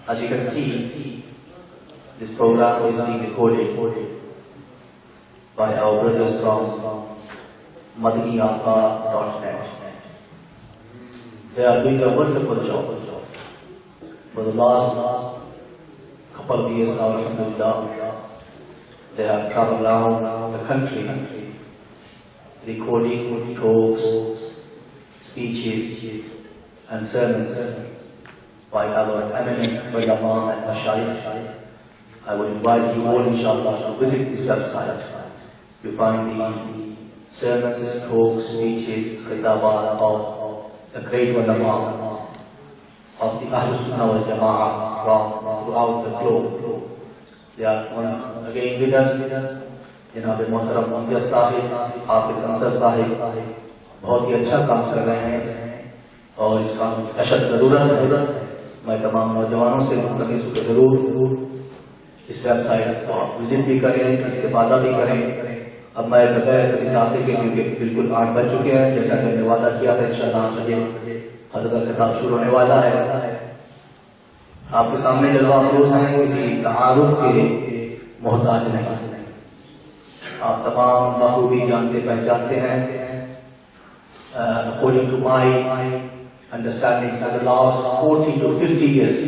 As you can see, this program is being recorded by our brothers from madaniaqa.net. They are doing a wonderful job. For the last couple of years now, alhamdulillah, they have traveled around the country, recording talks, speeches, and sermons by our eminent ulama and mashayikh. I would invite you all, inshallah, to visit this website. You find the sermons, talks, speeches, khitabat of the great ulama of the Ahlul Sunnah wal Jama'ah from throughout the globe. They are once again with us. Janab Muhtaram Amjad Sahib, Hafidh Ansar Sahib, بہت ہی اچھا کام کر رہے ہیں اور اس کا اشد ضرورت ہے. میں تمام نوجوانوں سے ملتمس ہوں کہ ضرور اس ویب سائٹ کو وزٹ بھی کریں، استفادہ بھی کریں. اب میں بغیر کسی تعطیل کے کیونکہ بالکل 8 بج چکے ہیں، جیسا کہ میں نے وعدہ کیا تھا انشاءاللہ 8 بجے حضرت کا خطاب شروع ہونے والا ہے. آپ کے سامنے جلوہ افروز ہیں، کسی تعارف کے محتاج نہیں. آپ تمام بخوبی جانتے پہچانتے ہیں. According to my understanding, for the last 40 to 50 years,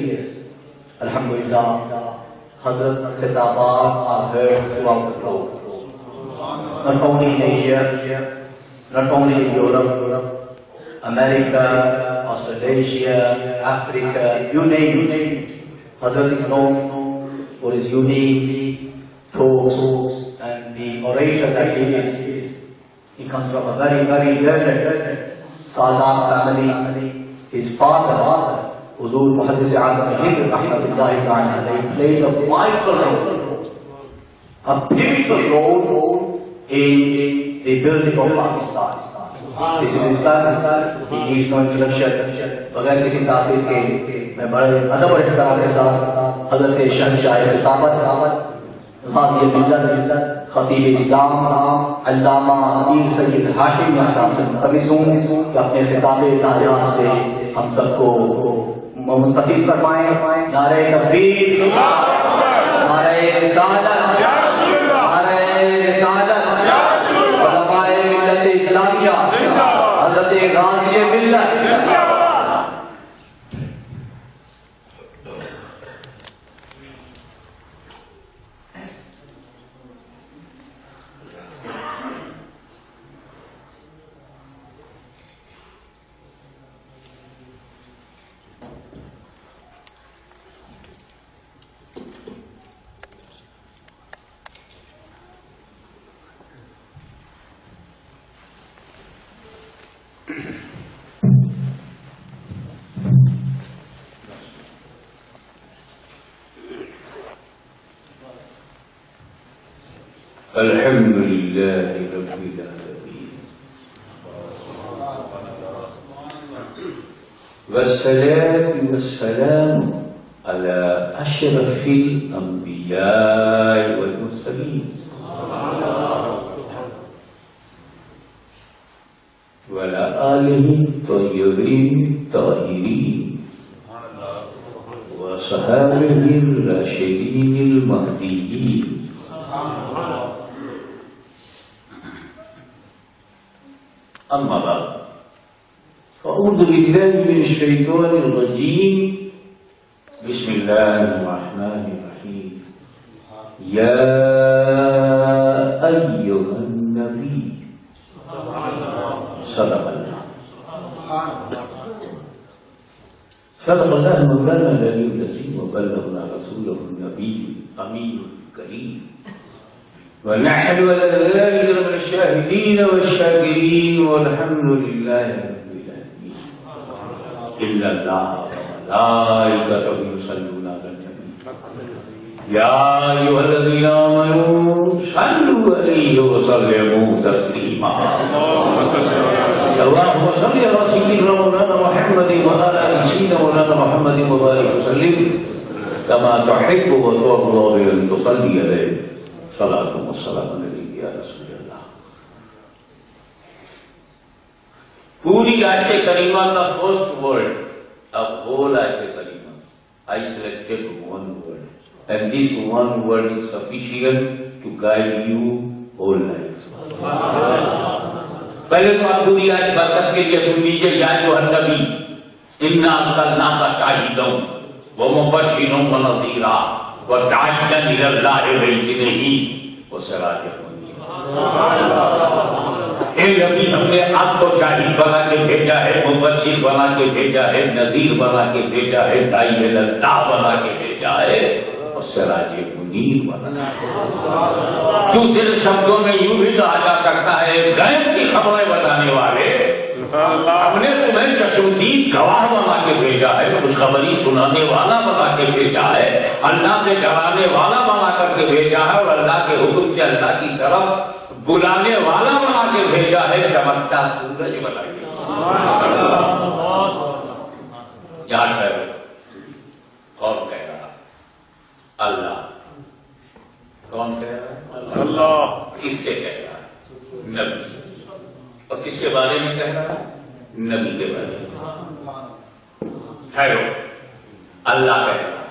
alhamdulillah, Hazrat's khitabat are heard throughout the globe. Not only in Asia, not only in Europe, America, Australasia, Africa, you name it. Hazrat is known for his unique talks and the orator that he is. He comes from a very, very learned Sadat family. His father, Huzur Muhaddis Azam Hind Rahmatullahi Ta'ala, they played a vital role, a pivotal role in the building of Pakistan. This is his son. He needs no introduction. بغیر کسی تعطیل کے میں بڑے ادب اور احترام کے ساتھ حضرت شہنشاہ خطابت غازی ملت خطیب اسلام علامہ امیر سید ہاشم صاحب سے ملتمس ہوں کہ اپنے خطاب نایاب سے ہم سب کو مستفیض فرمائیں. نعرہ تکبیر، نعرہ رسالت، نعرہ رسالت، علماء ملت اسلامیہ، حضرت غازی ملت. الحمد لله رب العالمين والصلاة والسلام على أشرف الأنبياء والمرسلين وعلى آله الطيبين الطاهرين وصحابه الراشدين المهديين. أما بعد فأعوذ بالله من الشيطان الرجيم. بسم الله الرحمن الرحيم. يا أيها النبي صدق الله مولانا العلي العظيم وبلغنا رسوله النبي الأمين الكريم ونحن على ذلك من الشاهدين والشاكرين والحمد لله رب العالمين. إلا الله وملائكته يصلون على النبي يا أيها الذين آمنوا صلوا عليه وسلموا تسليما. اللهم صل على سيدنا مولانا محمد وعلى آل سيدنا مولانا محمد وبارك وسلم كما تحب وترضى بأن تصلي عليه. صلاة والسلام علیک یا رسول اللہ. پوری آیت کریمہ کا فرسٹ ورڈ اب ہول آیت کریمہ I selected one word. And this one word is sufficient to guide you whole life. پہلے تو آپ پوری آج برکت کے لیے سن لیجیے. یا ایھا النبی انا ارسلناک شاہدا ومبشرا ونذیرا وداعیا الی اللہ باذنہ وسراجا منیرا. اے نبی ہم نے آپ کو شاہد بنا کے بھیجا ہے, مبشر بنا کے بھیجا ہے, نذیر بنا کے بھیجا ہے, داعی الی اللہ بنا کے بھیجا ہے اور سراج منیر بنا. دوسرے شبدوں میں یوں بھی کہا جا سکتا ہے غیب کی خبریں بتانے والے. ہم نے تمہیں چشمدید گواہ بنا کے بھیجا ہے, خوشخبری سنانے والا بنا کے بھیجا ہے, اللہ سے ڈرانے والا بنا کر کے بھیجا ہے, اور اللہ کے حکم سے اللہ کی طرف بلانے والا بنا کے بھیجا ہے, چمکتا سورج بنا کے. یاد ہے کون کہہ رہا؟ اللہ. کون کہہ رہا ہے؟ اللہ. کس سے کہہ رہا ہے؟ نبی سے. اور کس کے بارے میں کہہ رہا ہے؟ نبی کے بارے میں. خیر اللہ کہہ رہا ہے,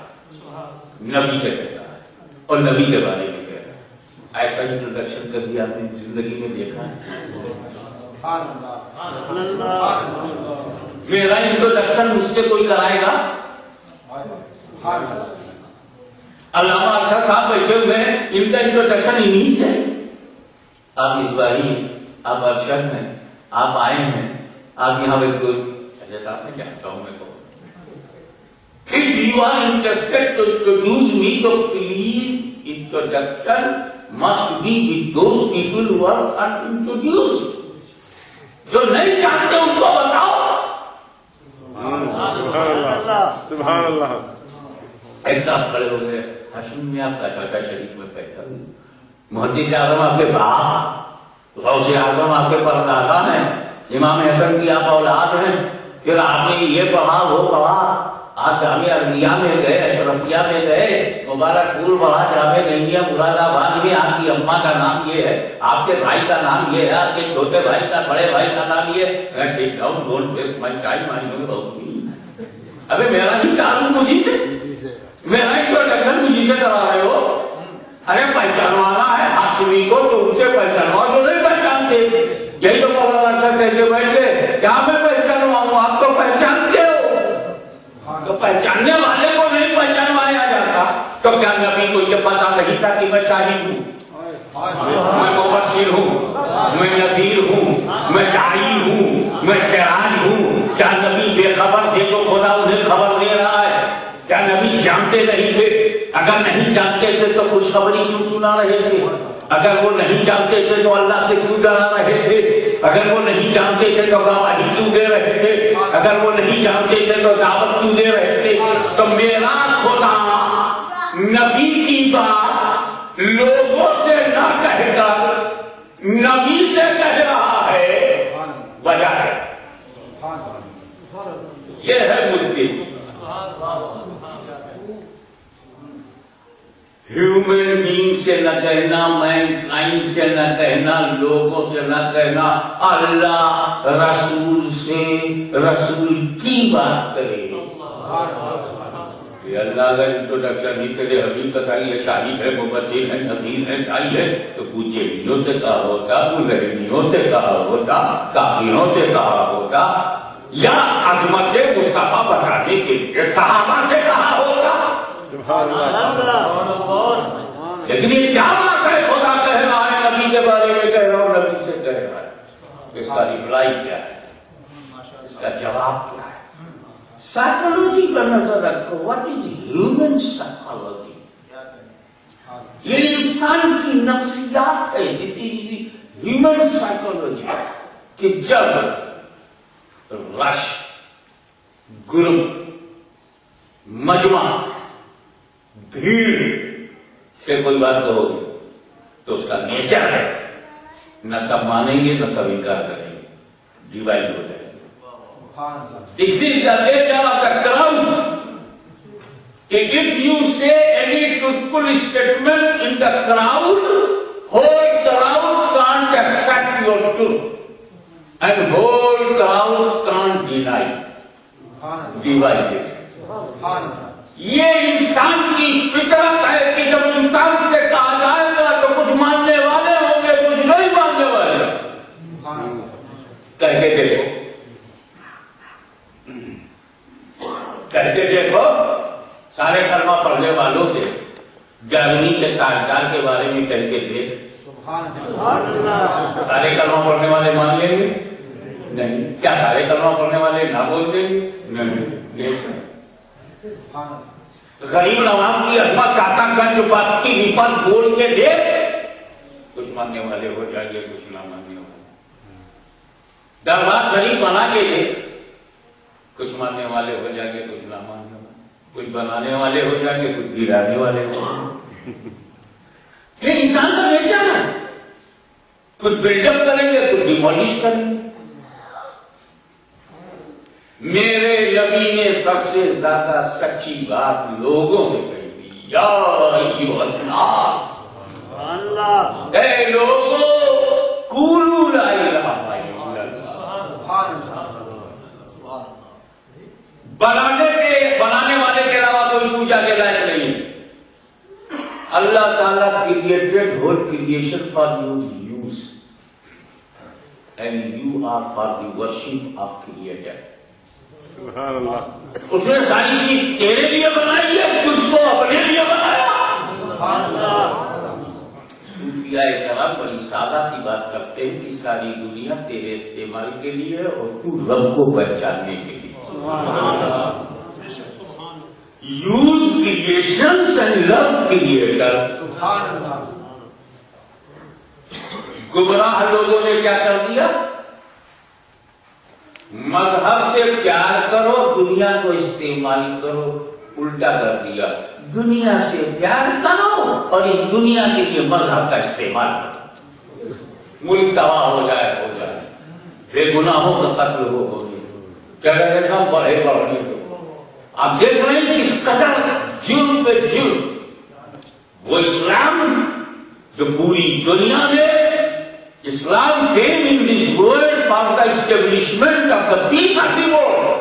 نبی سے کہہ رہا ہے, اور نبی کے بارے میں کہہ رہا ہے. ایسا انٹروڈکشن کر دیا آپ نے زندگی میں دیکھا ہے؟ میرا انٹروڈکشن مجھ سے کوئی کرائے گا؟ علامہ ارشد صاحب بیٹھے ہوئے ہیں, ان کا انٹروڈکشن انہی سے. آپ اس باری آپ ارشد ہیں, آپ آئے ہیں, آپ یہاں پہ کوئی جیسا آپ میں جانتا ہوں میں کو. If you are interested to introduce me, so please introduction must be with those people who are unintroduced. جو نہیں جانتے ان کو بتاؤ. سبحان اللہ. ایک ساتھ کھڑے ہو گئے. ہاشم میں آپ کا چاچا شریف میں بیٹھا ہوئی, محدث اعظم آپ کے باپ, غوث اعظم آپ کے پردادا ہیں, امام حسن کی آپ اولاد ہیں. پھر آپ نے یہ پڑھا وہ پڑھا, آپ جامعہ عربیہ میں گئے, اشرفیہ میں گئے, مبارک پور پڑھا, جامعہ نعیمیہ مراد آباد میں. آپ کی اماں کا نام یہ ہے, آپ کے بھائی کا نام یہ ہے, آپ کے چھوٹے بھائی کا, بڑے بھائی کا نام یہ ہے. ابھی میرا بھی تعلق مجھے سے, میرا انٹروڈکشن مجھے سے کرا رہے ہو. ارے پہچانوانا ہے ہاشمی کو تو ان سے پہچانوا, جو نہیں پہچانتے. یہی تو مولانا صاحب کہہ کے بیٹھے, کیا میں پہچانواؤں؟ آپ تو پہچانتے ہو. تو پہچاننے والے کو نہیں پہچانوایا جاتا تو کیا نبی کو یہ پتا نہیں تھا کہ میں شاہد ہوں, میں مبشر ہوں, میں نذیر ہوں, میں داعی ہوں, میں سراج ہوں؟ کیا نبی بے خبر تھے تو خدا انہیں خبر دے رہا ہے؟ کیا نبی جانتے نہیں تھے؟ اگر نہیں جانتے تھے تو خوشخبری کیوں سنا رہے تھے؟ اگر وہ نہیں جانتے تھے تو اللہ سے کیوں ڈرا رہے تھے؟ اگر وہ نہیں جانتے تھے تو گواہی کیوں دے رہے تھے؟ اگر وہ نہیں جانتے تھے تو دعوت کیوں دے رہے تھے؟ تو میرا خدا نبی کی بات لوگوں سے نہ کہہ کر نبی سے کہہ رہا ہے. وجہ ہے, یہ ہے مدعی. ہیومن بینگ سے نہ کہنا, مین کائنڈ سے نہ کہنا, لوگوں سے نہ کہنا, اللہ رسول سے رسول کی بات کرے. یہ اللہ اگر انٹروڈکشن نہیں کرے, حقیقت آئی یہ شاہد ہے, مبشر ہے, نذیر ہے, داعی ہے, تو کچھ جیلوں سے کہا ہوتا, ملحدیوں سے کہا ہوتا, کافروں سے کہا ہوتا, یا عظمت مصطفیٰ بتانے کے لیے صحابہ سے کہا ہوتا. لیکن یہ کیا بات ہے, خدا کہہ رہا ہے نبی کے بارے میں کہہ رہا ہوں, نبی سے کہہ رہا ہے. اس کا ریپلائی کیا ہے, اس کا جواب کیا ہے؟ سائیکولوجی پر نظر رکھو. What is human psychology? یہ انسان کی نفسیات ہے. دس از ہیومن سائیکولوجی. کہ جب رش, گروپ, مجمع, بھیڑ سے کوئی بات کہو گے تو اس کا نیچر ہے, نہ سب مانیں گے نہ سب انکار کریں گے, ڈیوائڈ ہو جائے گا. This is the nature of the crowd. If you say any truthful statement in the crowd, whole crowd can't accept your truth, and whole crowd can't deny. Divide it. یہ انسان کی فطرت ہے کہ جب انسان سے کہا جائے گا تو کچھ ماننے والے ہوں گے، کچھ نہیں ماننے والے. کہتے دیکھو سارے کلمہ پڑھنے والوں سے گرمی کے کاغذات کے بارے میں کہتے تھے. سارے کلمہ پڑھنے والے مان لیں گے؟ نہیں. کیا سارے کلمہ پڑھنے والے نہ بول دیں گے؟ نہیں. غریب نواز کی عظمت کاکا گنج بات کی رپت بول کے دے، کچھ ماننے والے ہو جائیں گے، کچھ نہ ماننے والے. دربار شریف بنا کے دے، کچھ ماننے والے ہو جائیں گے، کچھ نہ ماننے والے. کچھ بنانے والے ہو جائیں گے، کچھ گرانے والے ہو جائیں گے. یہ انسان کا نیچر ہے. کچھ بلڈ اپ کریں گے، کچھ ڈیمولش کریں گے. میرے نبی نے سب سے زیادہ سچی بات لوگوں سے کہی، یا ایھا الناس، اے لوگوں قولوا لا الہ الا اللہ. بنانے والے کے علاوہ کوئی پوجا کے لائق نہیں. اللہ تعالیٰ created whole creation for your use and you are for the worship of creator. سبحان اللہ. اس نے ساری چیز تیرے لیے بنائی ہے، کچھ کو اپنے لیے بنایا. صوفیاء کرام بڑی سادہ سی بات کرتے ہیں کہ ساری دنیا تیرے استعمال کے لیے ہے اور تو رب کو پہچاننے کے لیے. Use creations and love creator. گمراہ لوگوں نے کیا کر دیا؟ مذہب سے پیار کرو، دنیا کو استعمال کرو. الٹا کر دیا، دنیا سے پیار کرو اور اس دنیا کے لیے مذہب کا استعمال کرو. ملک تباہ ہو جائے، بے گناہوں کا قتل ہو گئے، ٹیررزم بڑھے بڑھنے کو. آپ دیکھ رہے ہیں کس قدر جرم پہ جرم. وہ اسلام جو پوری دنیا میں Islam came in this world for the establishment of the peace of the world,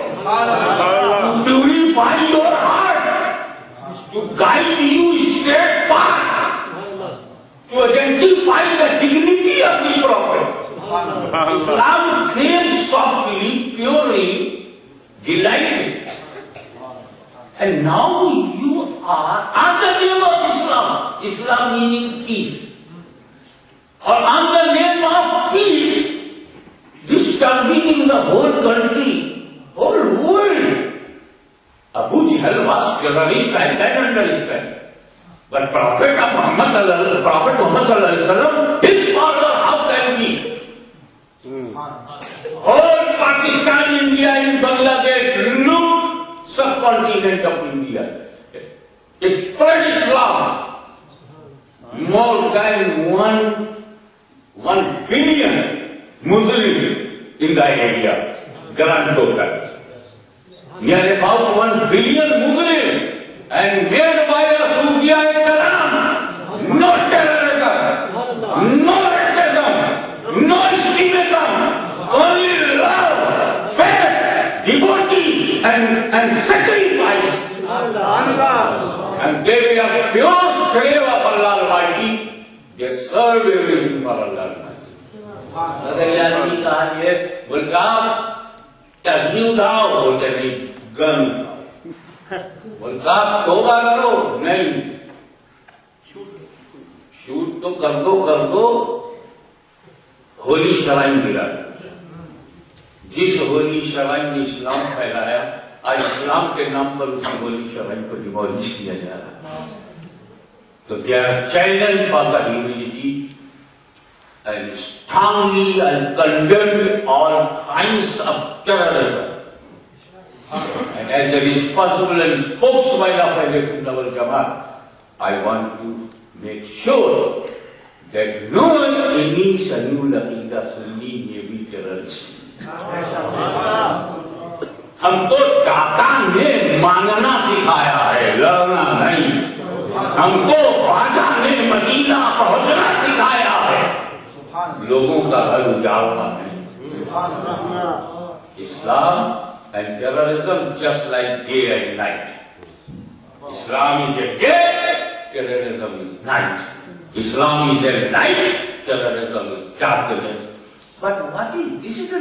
to purify your heart, to guide you straight path, to identify the dignity of the Prophet. Islam came softly, purely, delighted. And now you are on the name of Islam, Islam meaning peace. Or on the name of peace, disturbing the whole country, whole world. Abu Jahl was terrorist, I can understand. But Prophet Muhammad sallallahu alaihi wasallam, his father, how can he? Whole Pakistan, India, and Bangladesh, look, subcontinent of India, spread Islam. More than 1 billion Muslims in the area, grand total. Near about 1 billion Muslims, and made by the Sufiya Karam. No terrorism, no racism, no extremism, only love, faith, devotee, and sacrifice. And they are pure slave of Allah Almighty. They serve everything for Allah Almighty. اگر یہ آدمی کہا یہ بولتا تسبیح اٹھاؤ، بولتے نہیں گن اٹھاؤ. بولتا توبہ کرو، نہیں شوٹ تو کر دو. ہولی شرائن ملا، جس ہولی شرائن نے اسلام پھیلایا، آج اسلام کے نام پر اس ہولی شرائن کو ڈیمولش کیا جا رہا ہے. So they are challenge for the humility and strongly and condemn all kinds of terrorism. And as a responsible and spokesman of Ahlul Sunnah wal Jamaat, I want to make sure that no one any Sunni Aqidah Sunni may be terrorist. ہم کو داتا نے مانگنا سکھایا ہے، لڑنا نہیں. ہم کو خواجہ نے مدینہ پہنچنا سکھایا ہے، لوگوں کا حل اجاڑنا نہیں. Islam and terrorism just like day and night. Islam is a day, terrorism is night. Islam is a night, terrorism is darkness. But what is, this is the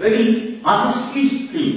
Very honestly speak.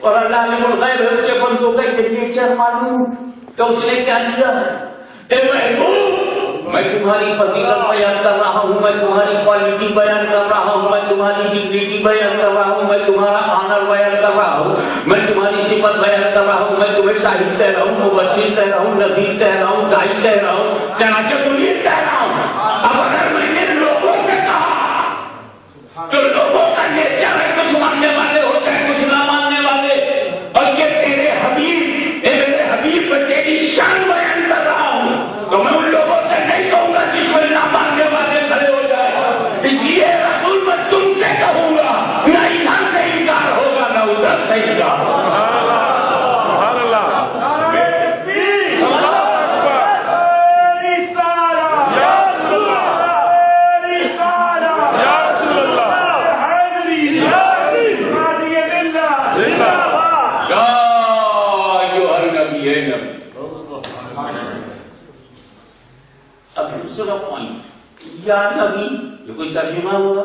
اور اللہ نے الغیب ہے اسے بندوں کا نیچر معلوم تو اس نے کیا کیا؟ اے محبوب میں تمہاری فضیلت بیان کر رہا ہوں، میں تمہاری کوالٹی بیان کر رہا ہوں، میں تمہاری ڈگنیٹی بیان کر رہا ہوں، میں تمہارا آنر بیان کر رہا ہوں، میں تمہاری صفت بیان کر رہا ہوں، میں تمہیں شاہد کہہ رہا ہوں، مبشر کہہ رہا ہوں، نذیر کہہ رہا ہوں، داعی کہہ رہا ہوں، سراج منیر کہہ رہا ہوں۔ اب اگر میں نے لوگوں سے کہا تو لوگوں کا نیچر ہے کچھ ماننے والے ہوتے ہیں کچھ نہ ماننے والے، اور یہ تیرے حبیب اے میرے حبیب میں تیری شان بیان کر رہا ہوں تو میں ان لوگوں سے نہیں کہوں گا جس میں نہ ماننے والے کھڑے ہو جائے۔ اس لیے رسول میں تم سے کہوں گا نہ ادھر سے انکار ہوگا نہ ادھر سے انکار ہوگا۔ سبحان اللہ اب دوسرا پوائنٹ یا نبی، یہ کوئی ترجمہ ہوا؟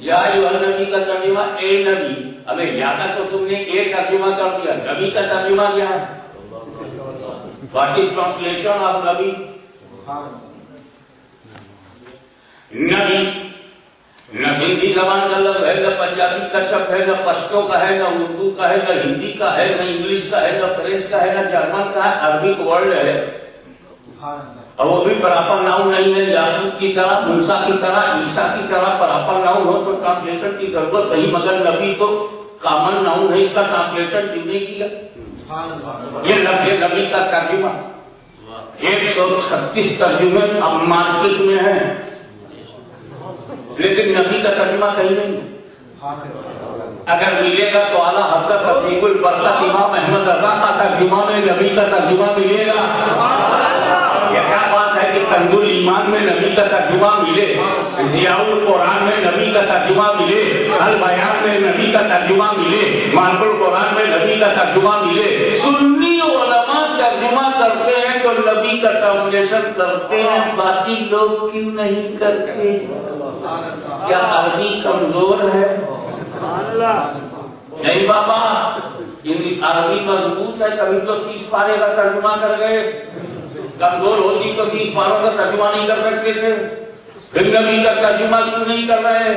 یا نبی کا ترجمہ اے نبی، ابھی یا تو تم نے اے ترجمہ کر دیا، نبی کا ترجمہ کیا ہے؟ واٹ از ٹرانسلیشن آف نبی؟ نبی نہ سندھی زبان کا لفظ ہے، نہ پنجابی کا شبد ہے، نہ پشتو کا ہے، نہ اردو کا ہے، نہ ہندی کا ہے، نہ انگلش کا ہے، نہ فرینچ کا ہے، نہ جرمن کا ہے، عربک ورڈ ہے، اور وہ بھی پراپر ناؤن نہیں ہے۔ یعقوب کی طرح، موسیٰ کی طرح، عیسیٰ کی طرح پراپر ناؤن ہو تو ٹرانسلیشن کی ضرورت نہیں، مگر نبی تو کامن ناؤن ہے، اس کا ٹرانسلیشن کیوں نہیں کیا؟ یہ لفظ نبی کا ترجمہ 136 ترجمے اب مارکیٹ میں ہیں، لیکن نبی کا ترجمہ کہیں نہیں۔ اگر ملے گا تو اعلیٰ حضرت خطیب البرکت امام احمد رضا کا ترجمہ میں نبی کا ترجمہ ملے گا۔ یہ کیا بات ہے کہ کنز الایمان میں نبی کا ترجمہ ملے، ضیاء القرآن میں نبی کا ترجمہ ملے، البیان میں نبی کا ترجمہ ملے، معرف القرآن میں نبی کا ترجمہ ملے۔ سنی علماء ترجمہ کرتے ہیں تو نبی کا ٹرانسلیشن کرتے ہیں، باقی لوگ کیوں نہیں کرتے؟ کیا عربی کمزور ہے؟ نہیں بابا، عربی مضبوط ہے، کبھی تو 30 پارے کا ترجمہ کر گئے، کمزور ہوتی تو 30 پاروں کا ترجمہ نہیں کر سکتے تھے، پھر نبی کا ترجمہ کیوں نہیں کر رہے؟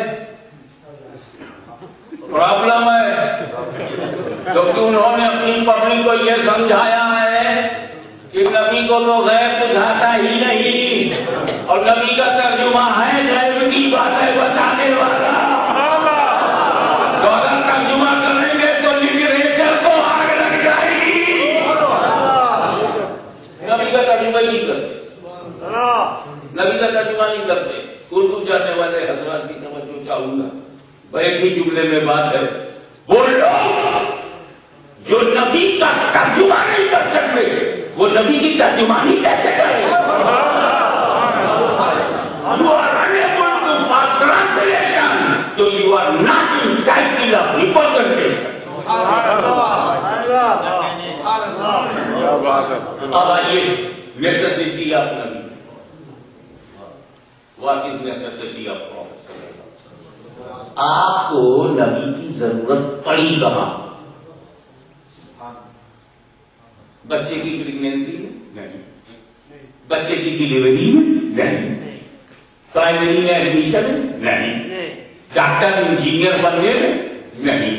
پرابلم ہے، کیونکہ انہوں نے اپنی پبلک کو یہ سمجھایا ہے کہ نبی کو تو غیب بجھاتا ہی نہیں، اور نبی کا ترجمہ ہے غیب کی باتیں بتانے والا۔ تو اگر ترجمہ کریں گے تو لٹریچر کو آگ لگ جائے گی۔ نبی کا ترجمہ ہی نہیں کرتے، نبی کا ترجمہ نہیں کرتے۔ اردو جانے والے حضرات کی توجہ چاہوں گا، ایک ہی جملے میں بات ہے، وہ لوگ جو نبی کا ترجمہ نہیں کر سکتے وہ نبی کی ترجمانی کیسے کریں؟ You are unable to pass translation, so you are not entitled of representation. اب آئیے نیسیسٹی آف نبی، what is necessity of prophet? آپ کو نبی کی ضرورت پڑی کہاں؟ بچے کی پریگنینسی میں نہیں، بچے کی ڈلیوری میں نہیں، پرائمری میں ایڈمیشن میں نہیں، ڈاکٹر انجینئر بننے میں نہیں،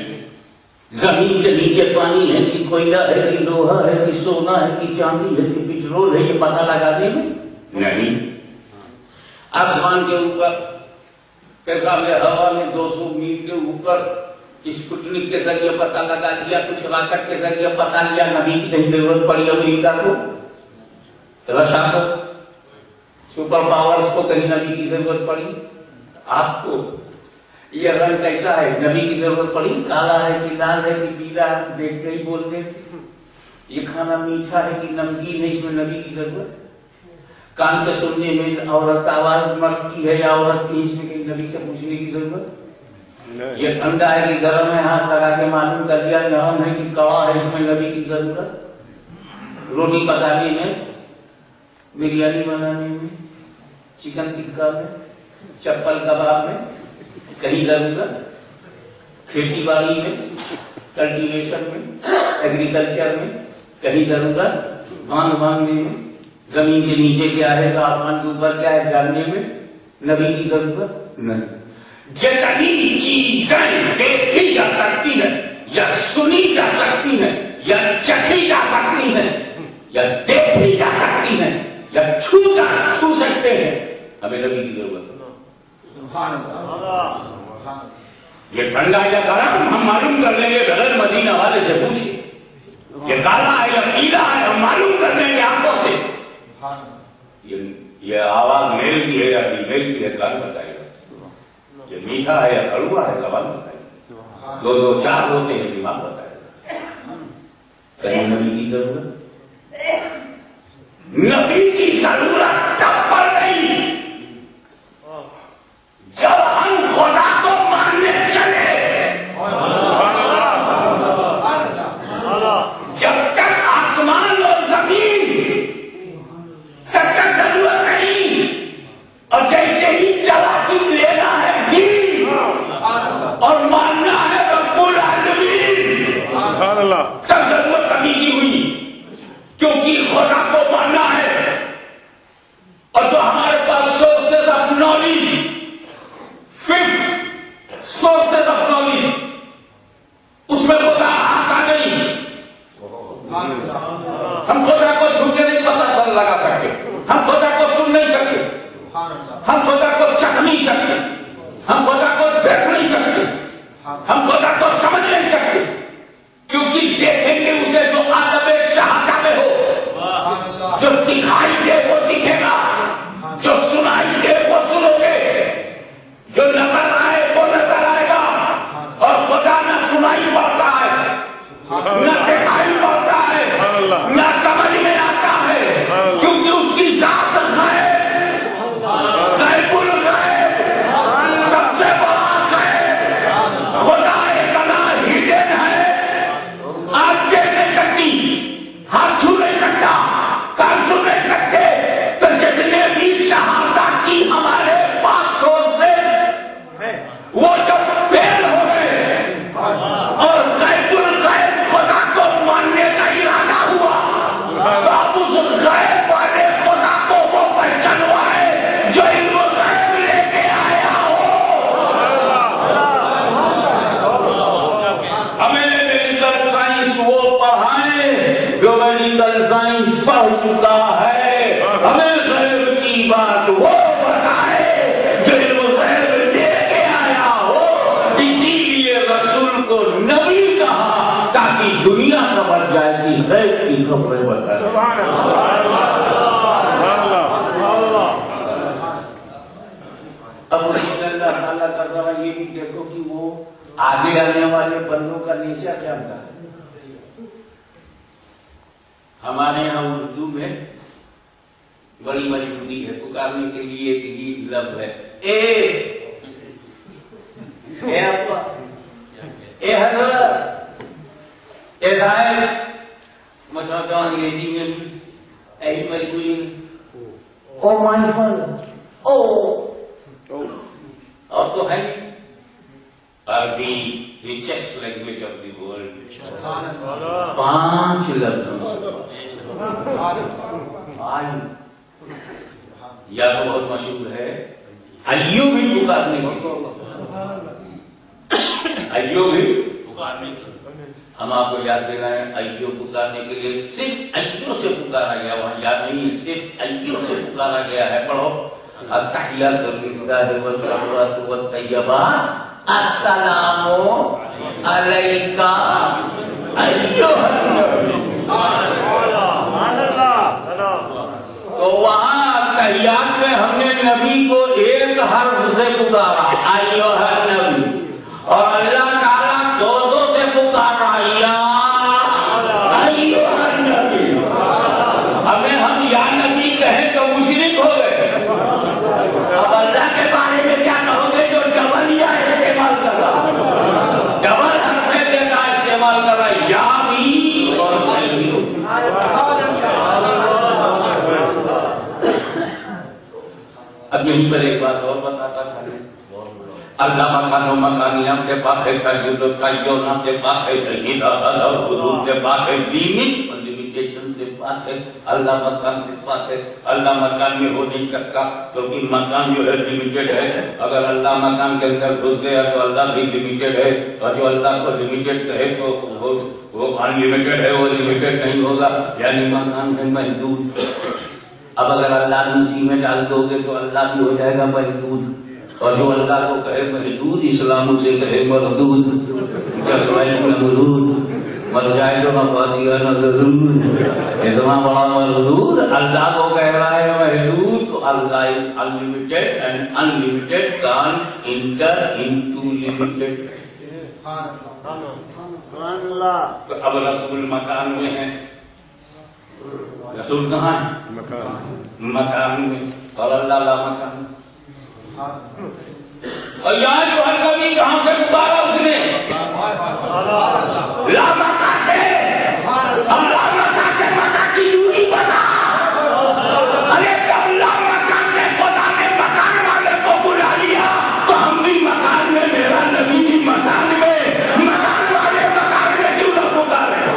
زمین کے نیچے پانی ہے کہ کوئلہ ہے کہ لوہا ہے کہ سونا ہے کہ چاندی ہے کہ پٹرول ہے یہ پتہ لگانے میں نہیں، آسمان کے اوپر پیغام ہوا میں 200 میل کے اوپر اسپوتنک کے ذریعے پتہ لگا لیا، کچھ راکٹ کے ذریعے پتہ لیا، نبی کی کہیں ضرورت پڑی امریکہ کو، رشیا کو، سپر پاورز کو کہیں نبی کی ضرورت پڑی؟ آپ کو یہ رنگ کیسا ہے نبی کی ضرورت پڑی؟ کالا ہے کہ لال ہے کہ پیلا ہے؟ دیکھ کے ہی بولتے تھے۔ یہ کھانا میٹھا ہے کہ نمکین ہے، اس میں نبی کی ضرورت؟ کان سے سننے میں عورت آواز مرد کی ہے یا عورت کی، اس میں کہیں نبی سے پوچھنے کی ضرورت؟ یہ ٹھنڈا ہے کہ گرم ہے، ہاتھ لگا کے معلوم کر دیا، نرم ہے کہ کڑوا ہے، اس میں نبی کی ضرورت؟ روٹی پکانے میں، بریانی بنانے میں، چکن ٹکا میں، چپل کباب میں کہیں ضرورت؟ کھیتی باڑی میں، کلٹیویشن میں، ایگریکلچر میں، کہیں ضرورت مانگنے میں، زمین کے نیچے کیا ہے تو آسمان کے اوپر کیا ہے جاننے میں نبی کی ضرورت نہیں. جتنی چیزیں دیکھی جا سکتی ہیں یا سنی جا سکتی ہیں یا چکھی جا سکتی ہیں یا دیکھی جا سکتی ہیں یا چھو سکتے ہیں، ہمیں نبی کی ضرورت ہے. یہ ٹھنڈا یا گرم ہم معلوم کر لیں گے بغیر مدینہ والے سے پوچھیں. یہ کالا ہے یا پیلا ہے ہم معلوم کر لیں گے آنکھوں سے. یہ آواز میل کی ہے یا فیمیل کی ہے کون بتائے گا؟ یہ میٹھا ہے یا کڑوا ہے کون بتائے گا؟ دو چار ہوتے ہیں دماغ بتائے گا. کہیں نبی کی ضرورت؟ نبی کی ضرورت تب پر نہیں جب ہم خدا کو ماننے چلے. جب تک آسمان اور زمین تب تک ضرورت نہیں، اور جیسے ہی چلا کی لینا ہے دین اور ماننا ہے رب العالمین تب ضرورت کبھی کی ہوئی، کیونکہ خدا کو ماننا ہے. اور جو ہمارے پاس sources of knowledge, sources of knowledge, اس میں خدا آتا نہیں. ہم خدا کو چھو کے نہیں پتہ چل لگا سکتے، ہم خدا کو سن نہیں سکتے، ہم خدا کو چکھ نہیں سکتے، ہم خدا کو دیکھ نہیں سکتے، ہم خدا کو سمجھ نہیں سکتے، کیونکہ دیکھیں گے اسے جو عالم شہادہ میں ہو. جو دکھائی دے وہ دکھے گا، جو سنائی دے وہ سنو گے، جو نظر آئے وہ نظر آئے گا. اور خدا نہ سنائی پڑتا ہے، نہ دکھائی پڑتا ہے، نہ سمجھ میں آتا ہے، کیونکہ اس کی ذات غیب الغیب سب سے بڑا غیب. خدا اتنا ہڈن ہے، آنکھ دیکھ نہیں سکتی، ہاتھ چھو نہیں سکتا، کان سن نہیں سکتے. تو جتنے بھی شہادت کی ہمارے پاس سورسز وہ جب فیل ہو گئے اور غیب الغیب خدا کو ماننے کا ارادہ ہوا، تو اب اس غیب والے خدا کو وہ پہچانوائے جو علم غیب لے کے آیا ہو. ہمیں میڈیکل سائنس وہ پڑھائیں جو میڈیکل سائنس پڑھ چکا ہے، ہمیں غیب کی بات وہ بتائے جو علم غیب لے کے آیا ہو. اسی لیے رسول کو نبی کہا تاکہ دنیا سمجھ جائے کہ غیب کی خبریں بتائے. اب اللہ تعالیٰ کا ذرا یہ بھی دیکھو کہ وہ آگے آنے والے بندوں کا نیچر کیا ہوتا ہے. ہمارے یہاں اردو میں بڑی مجبوری ہے پکارنے کے لیے ایک ہی لفظ ہے اے حضرت، اے صاحب. مسئلہ انگریزی میں بھی ایسی مجبوری او مائی فادر، او اور تو ہے عربی richest language of the world. 5 لفظ یا تو بہت مشہور ہے ایوب بھی پکارنے کی، ایوب بھی پکارنے کی. ہم آپ کو یاد دے رہے ہیں ایوب پکارنے کے لیے صرف ایوب سے پکارا گیا، وہاں یاد نہیں ہے، صرف ایوب سے پکارا گیا ہے. پڑھو التحیات للہ والصلوات والطیبات السلام علیکہ ایھا النبی. تو وہاں تحیات میں ہم نے نبی کو ایک حرف سے پکارا ایھا النبی، اور اللہ تعالیٰ 2 سے پکارا یا ایھا النبی. ہم یا نبی کہیں تو مشرک ہو گئے. اب اللہ کے بارے میں کیا کہو گے جو ڈبل یا استعمال کر رہا، ڈبل حرف دیتا استعمال کر رہا، یا بھی اور اب یہیں پر ایک بات اور بتاتا تھا. اللہ مکان و مکانیہ سے پاک ہے، تعینات سے پاک ہے، حدود سے پاک ہے، لیمٹ اور لمیٹیشن سے پاک ہے. اللہ مکان سے پاک ہے. اللہ مکان میں ہو نہیں سکتا کیونکہ مکان جو ہے لمیٹیڈ ہے. اگر اللہ مکان کے اندر گھس گیا تو اللہ بھی لمیٹیڈ ہے، اور جو اللہ کو لمیٹیڈ کہے تو وہ ان لمیٹیڈ ہے، وہ لمیٹیڈ نہیں ہوگا. یعنی مکان ہے محدود. اب اگر اللہ اسی میں ڈال دو گے تو اللہ بھی ہو جائے گا محدود. اور جو اللہ کو کہے محدود، اسلام سے کہے مردود. مرود مر جائے تو نہ فاتحہ نہ ضرور. اتنا بڑا مردود اللہ کو کہہ رہا ہے محدود. تو اللہ انلمیٹڈ اینڈ انلمیٹڈ کان انٹر انٹو لمیٹڈ. تو اب رسول مکان میں ہے. رسول کہاں ہے؟ مکان میں. اور اللہ لا مکان. اور یہاں جو ہر کبھی کہاں سے اتارا اس نے؟ لا مکان سے. اب لا مکان سے مکان کی دوری بتا. ارے جب لا مکان سے خدا نے مکان والے کو بلا لیا تو ہم بھی مکان میں، میرا نبی بھی مکان میں، مکان والے مکان میں کیوں نہ پکارے؟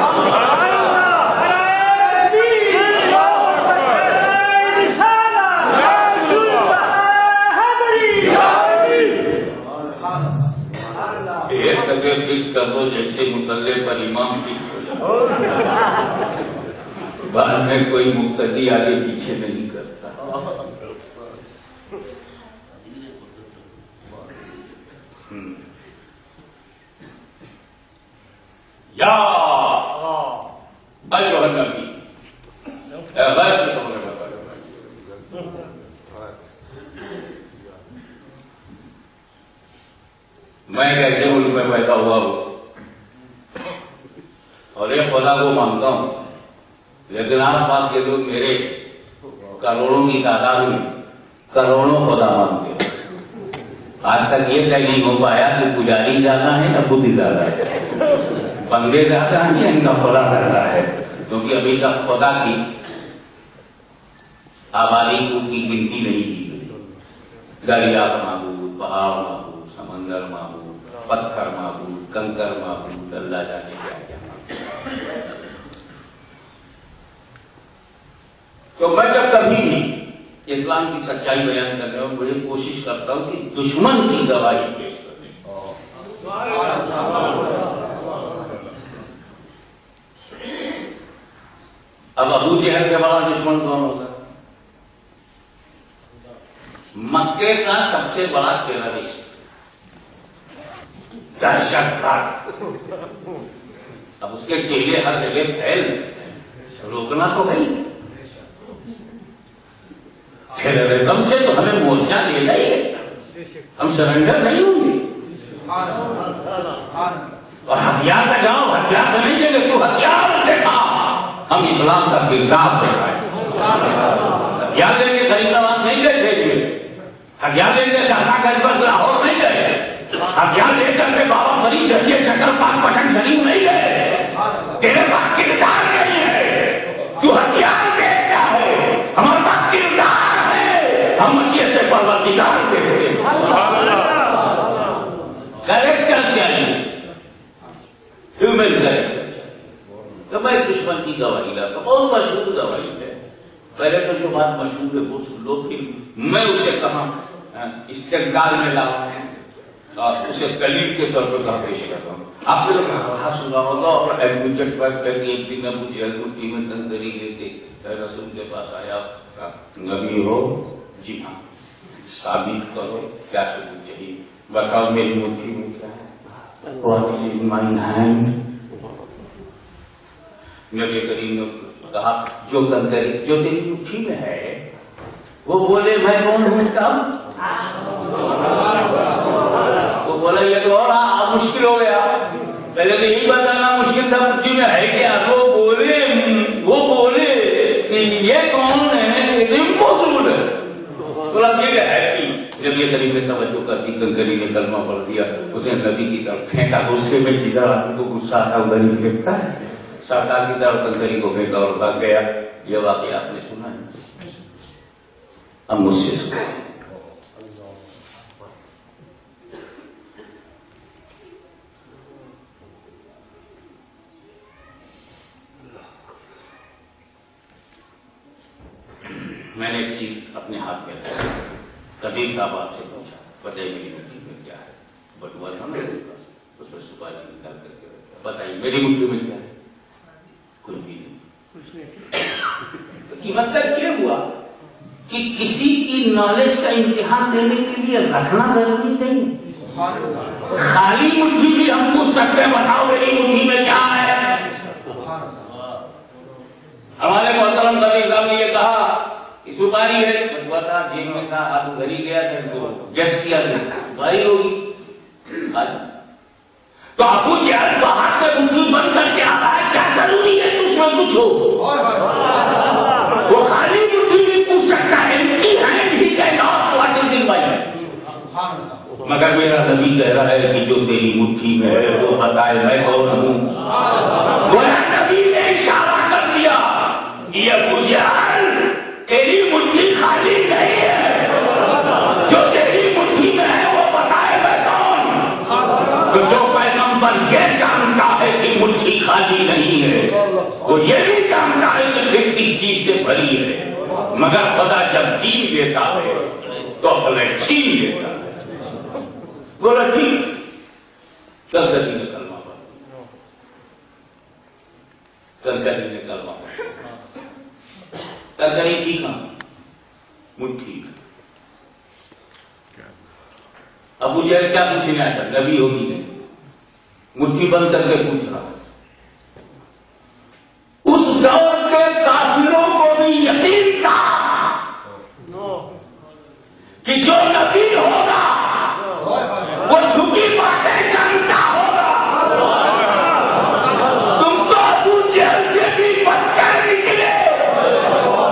فکس کر دو جیسے مسلح پر امام فکس ہو جائے. بعد میں کوئی مقتدی آگے پیچھے نہیں کرتا. یا ایھا النبی میں کیسے ملک میں پیدا ہوا ہوں اور ایک خدا کو مانتا ہوں، لیکن آپ پاس کے لوگ میرے کروڑوں کی تعداد میں کروڑوں خدا مانتے ہیں. آج تک یہ طے نہیں ہو پایا کہ پجاری زیادہ ہے یا بدھ زیادہ ہے، بندے زیادہ ہیں یا ان کا خدا زیادہ ہے. کیونکہ ابھی تک خدا کی آبادی کی گنتی نہیں کی گئی. دریا معبود، پہاڑ معبود، سمندر معبود، پتھر معبود، کنکر معبود، اللہ جانے کیا کیا. تو میں جب کبھی بھی اسلام کی سچائی بیان کر رہا ہوں بڑی کوشش کرتا ہوں کہ دشمن کی گواہی پیش کریں. اب ابو جہل سے بڑا دشمن کون ہوگا؟ مکے کا سب سے بڑا ٹیررسٹ، دہشت گرد. اب اس کے چہرے ہر جگہ پھیل روکنا تو نہیں. ٹیررزم سے تو ہمیں مورچہ لینا ہی ہے. ہم سرنڈر نہیں ہوں گے. اور ہتھیار کا جاؤ، ہتھیار سے نہیں دیں گے. تو ہتھیار دیکھا، ہم اسلام کا کردار دیکھا ہے. ہتھیار دیں گے غریب نواز نہیں دیکھے گے. ہتھیار دیں گے ڈھاکہ گنج پر لاہور نہیں گئے. ہتھیار لے کر کے بابا فرید جھنڈے چکر پاک پٹن شریف نہیں گئے. تیرے پاس کردار نہیں ہے. تو ہتھیار دیکھتا ہے، ہمارے پاس کردار ہے. ہم مسیحت پروردگار دیکھتے ہیں. کریکٹر چاہیے، ہیومن کریکٹر. تو میں دشمن کی گواہی لاتا ہوں. بہت مشہور گواہی ہے. پہلے تو جو بات مشہور ہے وہ سن لو، پھر میں اسے کہاں استقبال میں لاؤں اور اسے دلیل کے طور پر کہاں پیش کرتا ہوں. آپ نے تو کہا سنا ہوگا اور ایڈمیٹڈ فرق ہے کہ ایک دن ابو جہل مٹی میں تنگری لے کے رسول کے پاس آیا. نبی ہو؟ جی ہاں. ثابت کرو. کیا ثبوت چاہیے؟ بتاؤ میری مٹھی میں کیا ہے. What is in my hand. نبی کریم نے کہا جو کنکری جو تیری مٹھی میں ہے وہ بولے میں کون ہوں. کب وہ بولا یہ تو اور مشکل ہو گیا. پہلے تو یہی بتانا مشکل تھا مٹھی میں ہے کیا. وہ بولے کہ یہ کون ہے. امپوسبل ہے. بولا ٹھیک ہے. جب یہ کریم نے توجہ کر دی، کنکری نے کلمہ پڑھ دیا. اسے نبی کی طرف پھینکا. غصے میں جدھر آدمی کو غصہ آتا ادھر ہی پھینکتا ہے. سرکار کی طرف کنکری کو پھینکا اور بھاگ گیا. یہ واقعہ آپ نے سنا ہے. اب مجھ سے سنا ایک چیز اپنے ہاتھ میں رکھی. کبیر صاحب آپ سے پوچھا بتائیے میری مٹھی میں کیا ہے؟ بٹوا تھا نا اس میں سپاری نکال کر کے رکھا. بتائیے میری مٹھی میں کیا ہے؟ کچھ بھی نہیں. مطلب یہ ہوا کہ کسی کی نالج کا امتحان دینے کے لیے رکھنا ضروری نہیں. خالی مٹھی بھی ہم پوچھ سکتے ہیں بتاؤ میری مٹھی میں کیا ہے. ہمارے محترم کبیر صاحب نے یہ کہا کہ سپاری ہے. بٹوا تھا جیب میں تھا آپ گھر ہی گیا تھا تو گیس کیا تھا سپاری ہوگی. تو ابو جہل باہر سے مٹھی بند کر کے آ رہا ہے, کیا ضروری ہے تو اس میں کچھ ہو. وہ خالی مٹھی بھی پوچھ سکتا ہے ٹھیک ہے what is in my hand. مگر میرا نبی کہہ رہا ہے کہ جو تیری مٹھی میں ہے وہ بتائے میں کون ہوں. میرا نبی نے اشارہ کر دیا کہ ابو جہل تیری مٹھی خالی نہیں ہے, جو تیری مٹھی میں ہے وہ بتائے میں کون. تو جو پیغمبر یہ جانتا ہے کہ مٹھی خالی نہیں ہے وہ یہ بھی جانتا ہے کہ پھرتی چیز سے بھری ہے. مگر خدا جب دین دیتا ہے تو اپنے چھین دیتا ہے. بولا ٹھیک کل کری نے کلمہ پڑھا, کل کری نے کلمہ پڑھا. کل کری تھی کہاں؟ مٹھی. ابو جہل کیا پوچھنے آیا تھا؟ نبی ہوگی نہیں. مٹھی بند کر کے پوچھ رہا. اس دور کے کافروں کو بھی یقین تھا کہ جو نبی ہوگا وہ چھپی باتیں جانتا ہوگا. تم تو ابو جہل سے بھی بدتر نکلے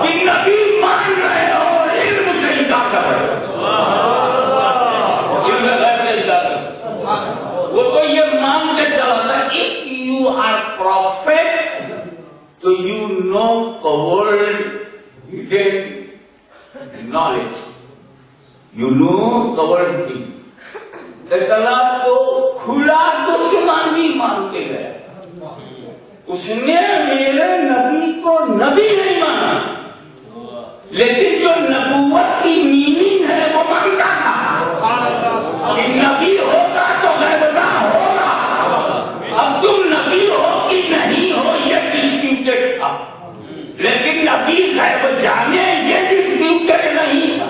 کہ نبی مان رہے ہو اور علم سے انکار کر رہے ہو. علم غیب سے انکار کر رہے ہو. وہ تو یہ مان کے چلا تھا if you are prophet so you know the world hidden knowledge. You know the world thing. کلام کو کھلا دشمن بھی مان کے گیا. اس نے میرے نبی کو نبی نہیں مانا, لیکن جو نبوت کی میننگ ہے وہ مانتا تھا کہ نبی ہوگا تو غیبداں ہوگا. اب تم نبی ہو کہ نہیں ہو یہ ڈسپیوٹڈ تھا, لیکن نبی غیب جانے یہ ڈسپیوٹڈ نہیں تھا.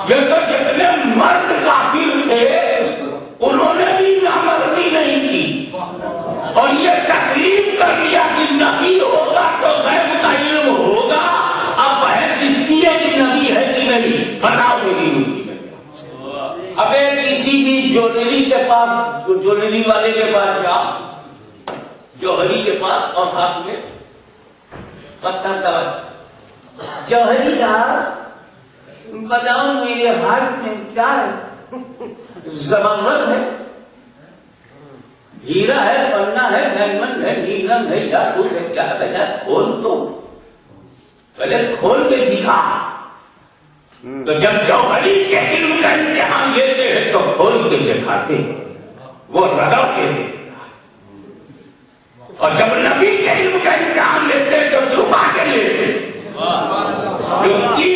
یہ تو جتنے مرد کافر تھے انہوں نے بھی نامردی نہیں کی اور یہ تسلیم کر لیا کہ نبی ہوگا تو غیب کا علم ہوگا. اب بحث اس کی ہے کہ نبی ہے کہ نہیں. بتاؤ میری مٹھی میں. ابے کسی بھی جوہری کے پاس, جوہری والے کے پاس جا, جوہری کے پاس اور ہاتھ میں پتھر کا جوہری صاحب بتاؤ میرے ہاتھ میں کیا ہے؟ زمرد ہے, ہیرا ہے, پنا ہے, ڈائمنڈ ہے, نیلم ہے, یاقوت ہے, کیا کہتا ہے؟ کھول تو پہلے کھول کے دکھا. تو جب جوہری کے علم کا امتحان لیتے ہیں تو کھول کے دکھاتے ہیں, وہ رگڑ کے دیتا. اور جب نبی کے علم کا امتحان لیتے ہیں تو چھپا کے لیتے. مولوی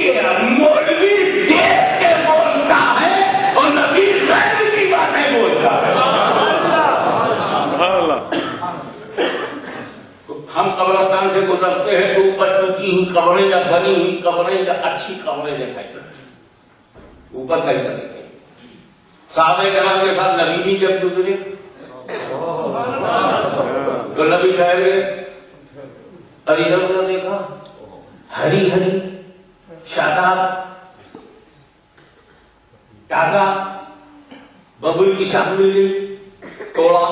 دیکھ کے بولتا ہے اور نبی غیب کی باتیں بولتا ہے. ہم قبرستان سے گزرتے ہیں تو اوپر ٹوٹی ہوئی قبریں یا بنی ہوئی قبریں یا اچھی قبریں دکھائی اوپر کہیں کرتے. صحابہ کرام کے ساتھ نبی بھی جب گزرے تو نبی کہہ رہے اور ادھر ادھر دیکھا, ہری ہری شاداب تازہ ببول کی شاخ مل گئی, توڑا,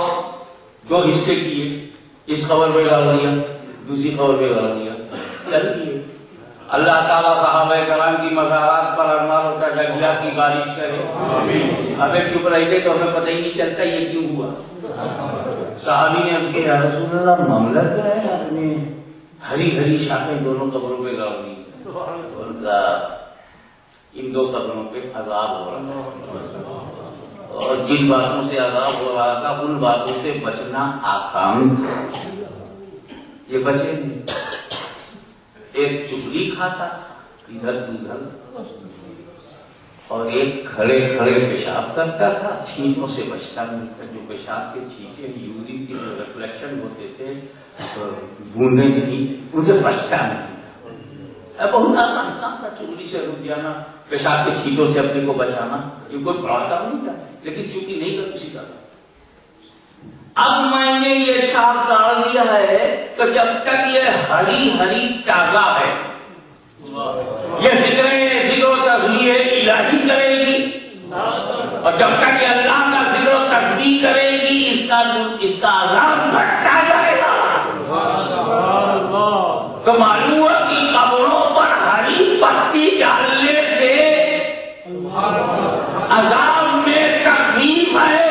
دو حصے کیے, اس خبر پہ ڈال دیا, دوسری خبر پہ ڈال دیا, چل دیے. اللہ تعالیٰ صحابہ کرام کی مزارات پر انوار و تجلیٰ کی بارش کرے. ہمیں چپ رہتے تو ہمیں پتہ ہی نہیں چلتا یہ کیوں ہوا. صحابی نے اس کے یا رسول اللہ معاملہ کیا ہے, آپ نے ہری ہری شاخیں دونوں قبروں پہ ڈال دی. ان دو قبروں پہ عذاب ہو رہا تھا اور جن باتوں سے عذاب ہو رہا تھا ان باتوں سے بچنا آسان تھا. یہ بچے نہیں. ایک چگلی کھاتا ادھر ادھر، اور ایک کھڑے کھڑے پیشاب کرتا تھا، چھینکوں سے بچتا نہیں تھا. جو پیشاب کے چھینکے یورین کے جو ریفلیکشن ہوتے تھے بوندیں تھی، ان سے بچتا نہیں تھا. بہت آسان کام تھا چگلی سے رک جانا، پیشاب کے چھینکوں سے اپنے کو بچانا. یہ کوئی بڑا کام نہیں تھا، لیکن چونکہ نہیں کر سکتا. اب میں نے یہ صاف ڈال دیا ہے کہ جب تک یہ ہری ہری تازہ ہے، یہ ذکر و تسبیح الہی کرے گی، اور جب تک یہ اللہ کا ذکر و تسبیح کرے گی اس کا عذاب گھٹتا جائے گا. تو معلوم ہوا کہ قبروں پر ہری پتی ڈالنے سے عذاب میں تخفیف ہے،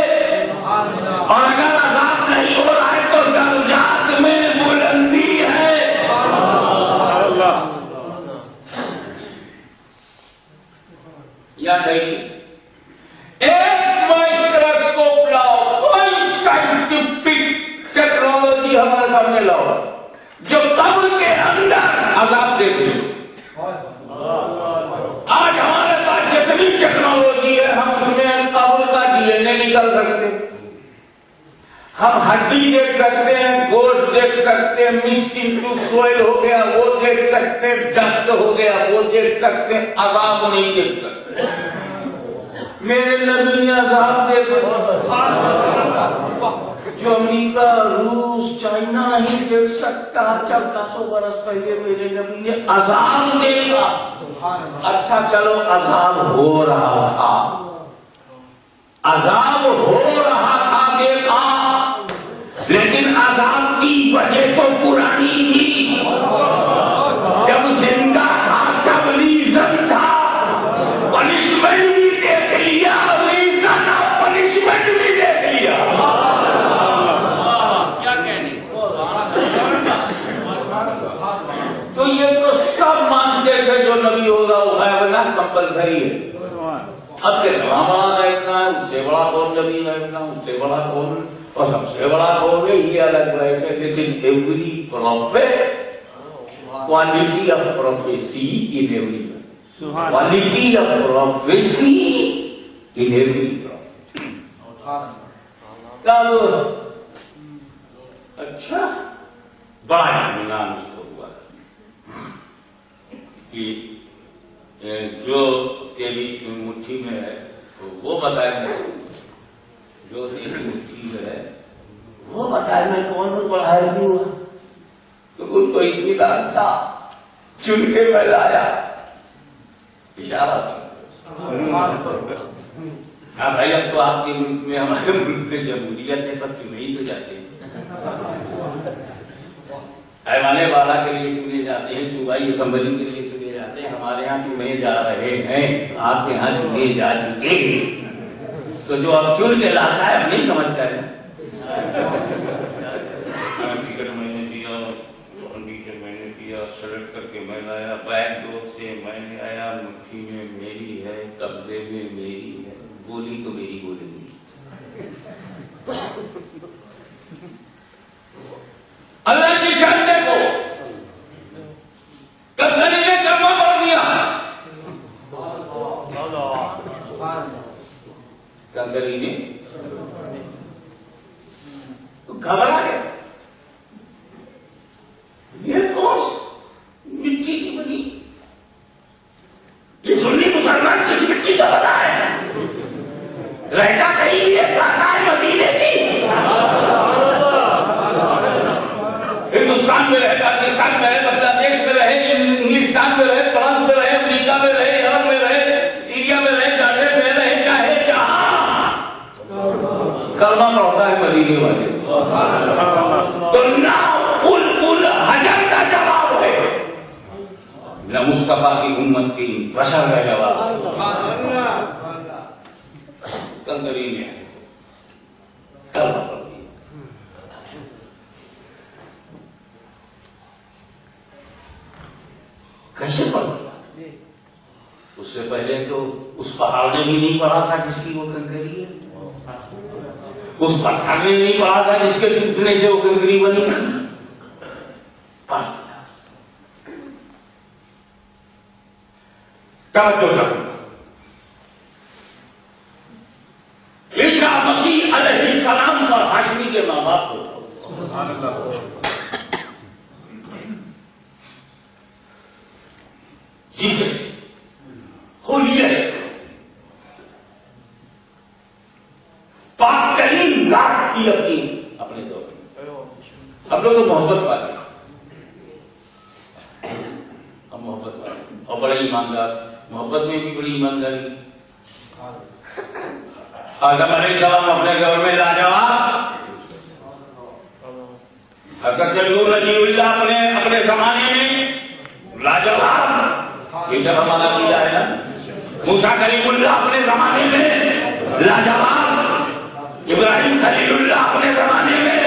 اور اگر عذاب نہیں ہو رہا ہے تو درجات میں بلندی ہے. یا نہیں، ایک مائکروسکوپ لاؤ، کوئی سائنٹیفک ٹیکنالوجی ہمارے سامنے لاؤ جو قبر کے اندر عذاب دے دے. آج ہمارے پاس جتنی ٹیکنالوجی ہے ہم اس میں قبر کا ڈی این اے نکال سکتے، ہم ہڈی دیکھ سکتے ہیں، گوشت دیکھ سکتے ہیں، مکس انٹو سوئل ہو گیا وہ دیکھ سکتے ہیں، ڈسٹ ہو گیا وہ دیکھ سکتے ہیں، عذاب نہیں دیکھ سکتے. میرے نبی نے عذاب دیکھا جو امریکہ، روس، چائنا نہیں دیکھ سکتا. 1400 برس پہلے میرے نبی نے عذاب دیکھا. اچھا چلو عذاب ہو رہا تھا، عذاب ہو رہا تھا دیکھا، لیکن عذاب کی وجہ تو پرانی تھی. جب زندہ تھا تب ریزن تھا، پنشمنٹ بھی دیکھ لیا، ریزن اور پنشمنٹ بھی دیکھ لیا. کیا کہنے، تو یہ تو سب مانتے تھے جو نبی ہوگا وہ غیب کمپلسری ہے. اب کے بڑا دیکھنا ہے، اس سے بڑا کون نبی دیکھنا، اس سے بڑا کون، اور سب سے بڑا کون ہے یہ الگ ویسے. لیکن every prophet quality of prophecy in every, quality of prophecy in every prophet. اچھا بڑا اطمینان اس کو ہوا کہ جو تیری مٹھی میں ہے وہ بتائے، جو تیری مٹھی میں ہے وہ بتائے. میں کون پڑھایا نہیں ہوا تو ان کو اطمینان تھا، چن کے میں لایا. اشارہ ہاں بھائی، اب تو آپ کے ملک میں، ہمارے ملک میں جمہوریت نے سب چنے ہی تو جاتے ہیں. ایوانے والا کے لیے چنے جاتے ہیں، صوبائی اسمبلی کے لیے چنے جاتے ہیں. ہمارے یہاں چنے جا رہے ہیں، آپ کے یہاں چنے جا چکے ہیں. تو جو اب چن کے لاتا ہے اب نہیں سمجھتا ہے. ٹکٹ میں نے دیا، فرنیچر میں نے دیا، سلیکٹ کر کے میں لایا، بیک ڈور سے میں نے آیا، مٹھی میں میری ہے، قبضے میں میری ہے، گولی تو میری گولی نہیں. اللہ کی شان دیکھو، کنگری نے کلمہ پڑھ دیا. کنگری نے تو گھبرا گیا. یہ کوش مٹی کی بنی، یہ سنی مسلمان کس مٹی کا بنا ہے؟ رہتا کہیں یہ کہتا ہے مدینے کی، ہندوستان میں رہے، پاکستان میں رہے، بنگلہ دیش میں رہے، انگلستان میں رہے، فرانس میں رہے، امریکہ میں رہے، یورپ میں رہے، سیریا میں رہے، جانے میں رہے، چاہے جہاں کلمہ پڑھتا ہے مدینے والے. تو نہ ان حجر کا جواب ہے، نہ مصطفیٰ کی امت کی بشر کا جواب. کنگری نے کلمہ پڑھ دیا. کیسے پڑھ دیا؟ اس سے پہلے تو اس پہاڑ نے بھی نہیں پڑھا تھا جس کی وہ کنکری ہے، اس پتھر نے نہیں پڑھا تھا جس کے ٹوٹنے سے وہ کنکری بنی. توجہ کرنا. عیسیٰ مسیح علیہ السلام پر ہاشمی کے ماں باپ کو جسے خلیت پاک ترین ذات کی اپنے دور میں. ہم لوگ تو محبت والے، ہم محبت والے اور بڑے ایماندار، محبت میں بھی بڑی ایمانداری. آدم علیہ السلام اپنے گھر میں لاجواب، حضرت نبی اللہ اپنے زمانے میں لاجواب. یہ سب ہمارا عقیدہ ہے نا. موسیٰ کلیم اللہ اپنے زمانے میں لاجواب، ابراہیم خلیل اللہ اپنے زمانے میں،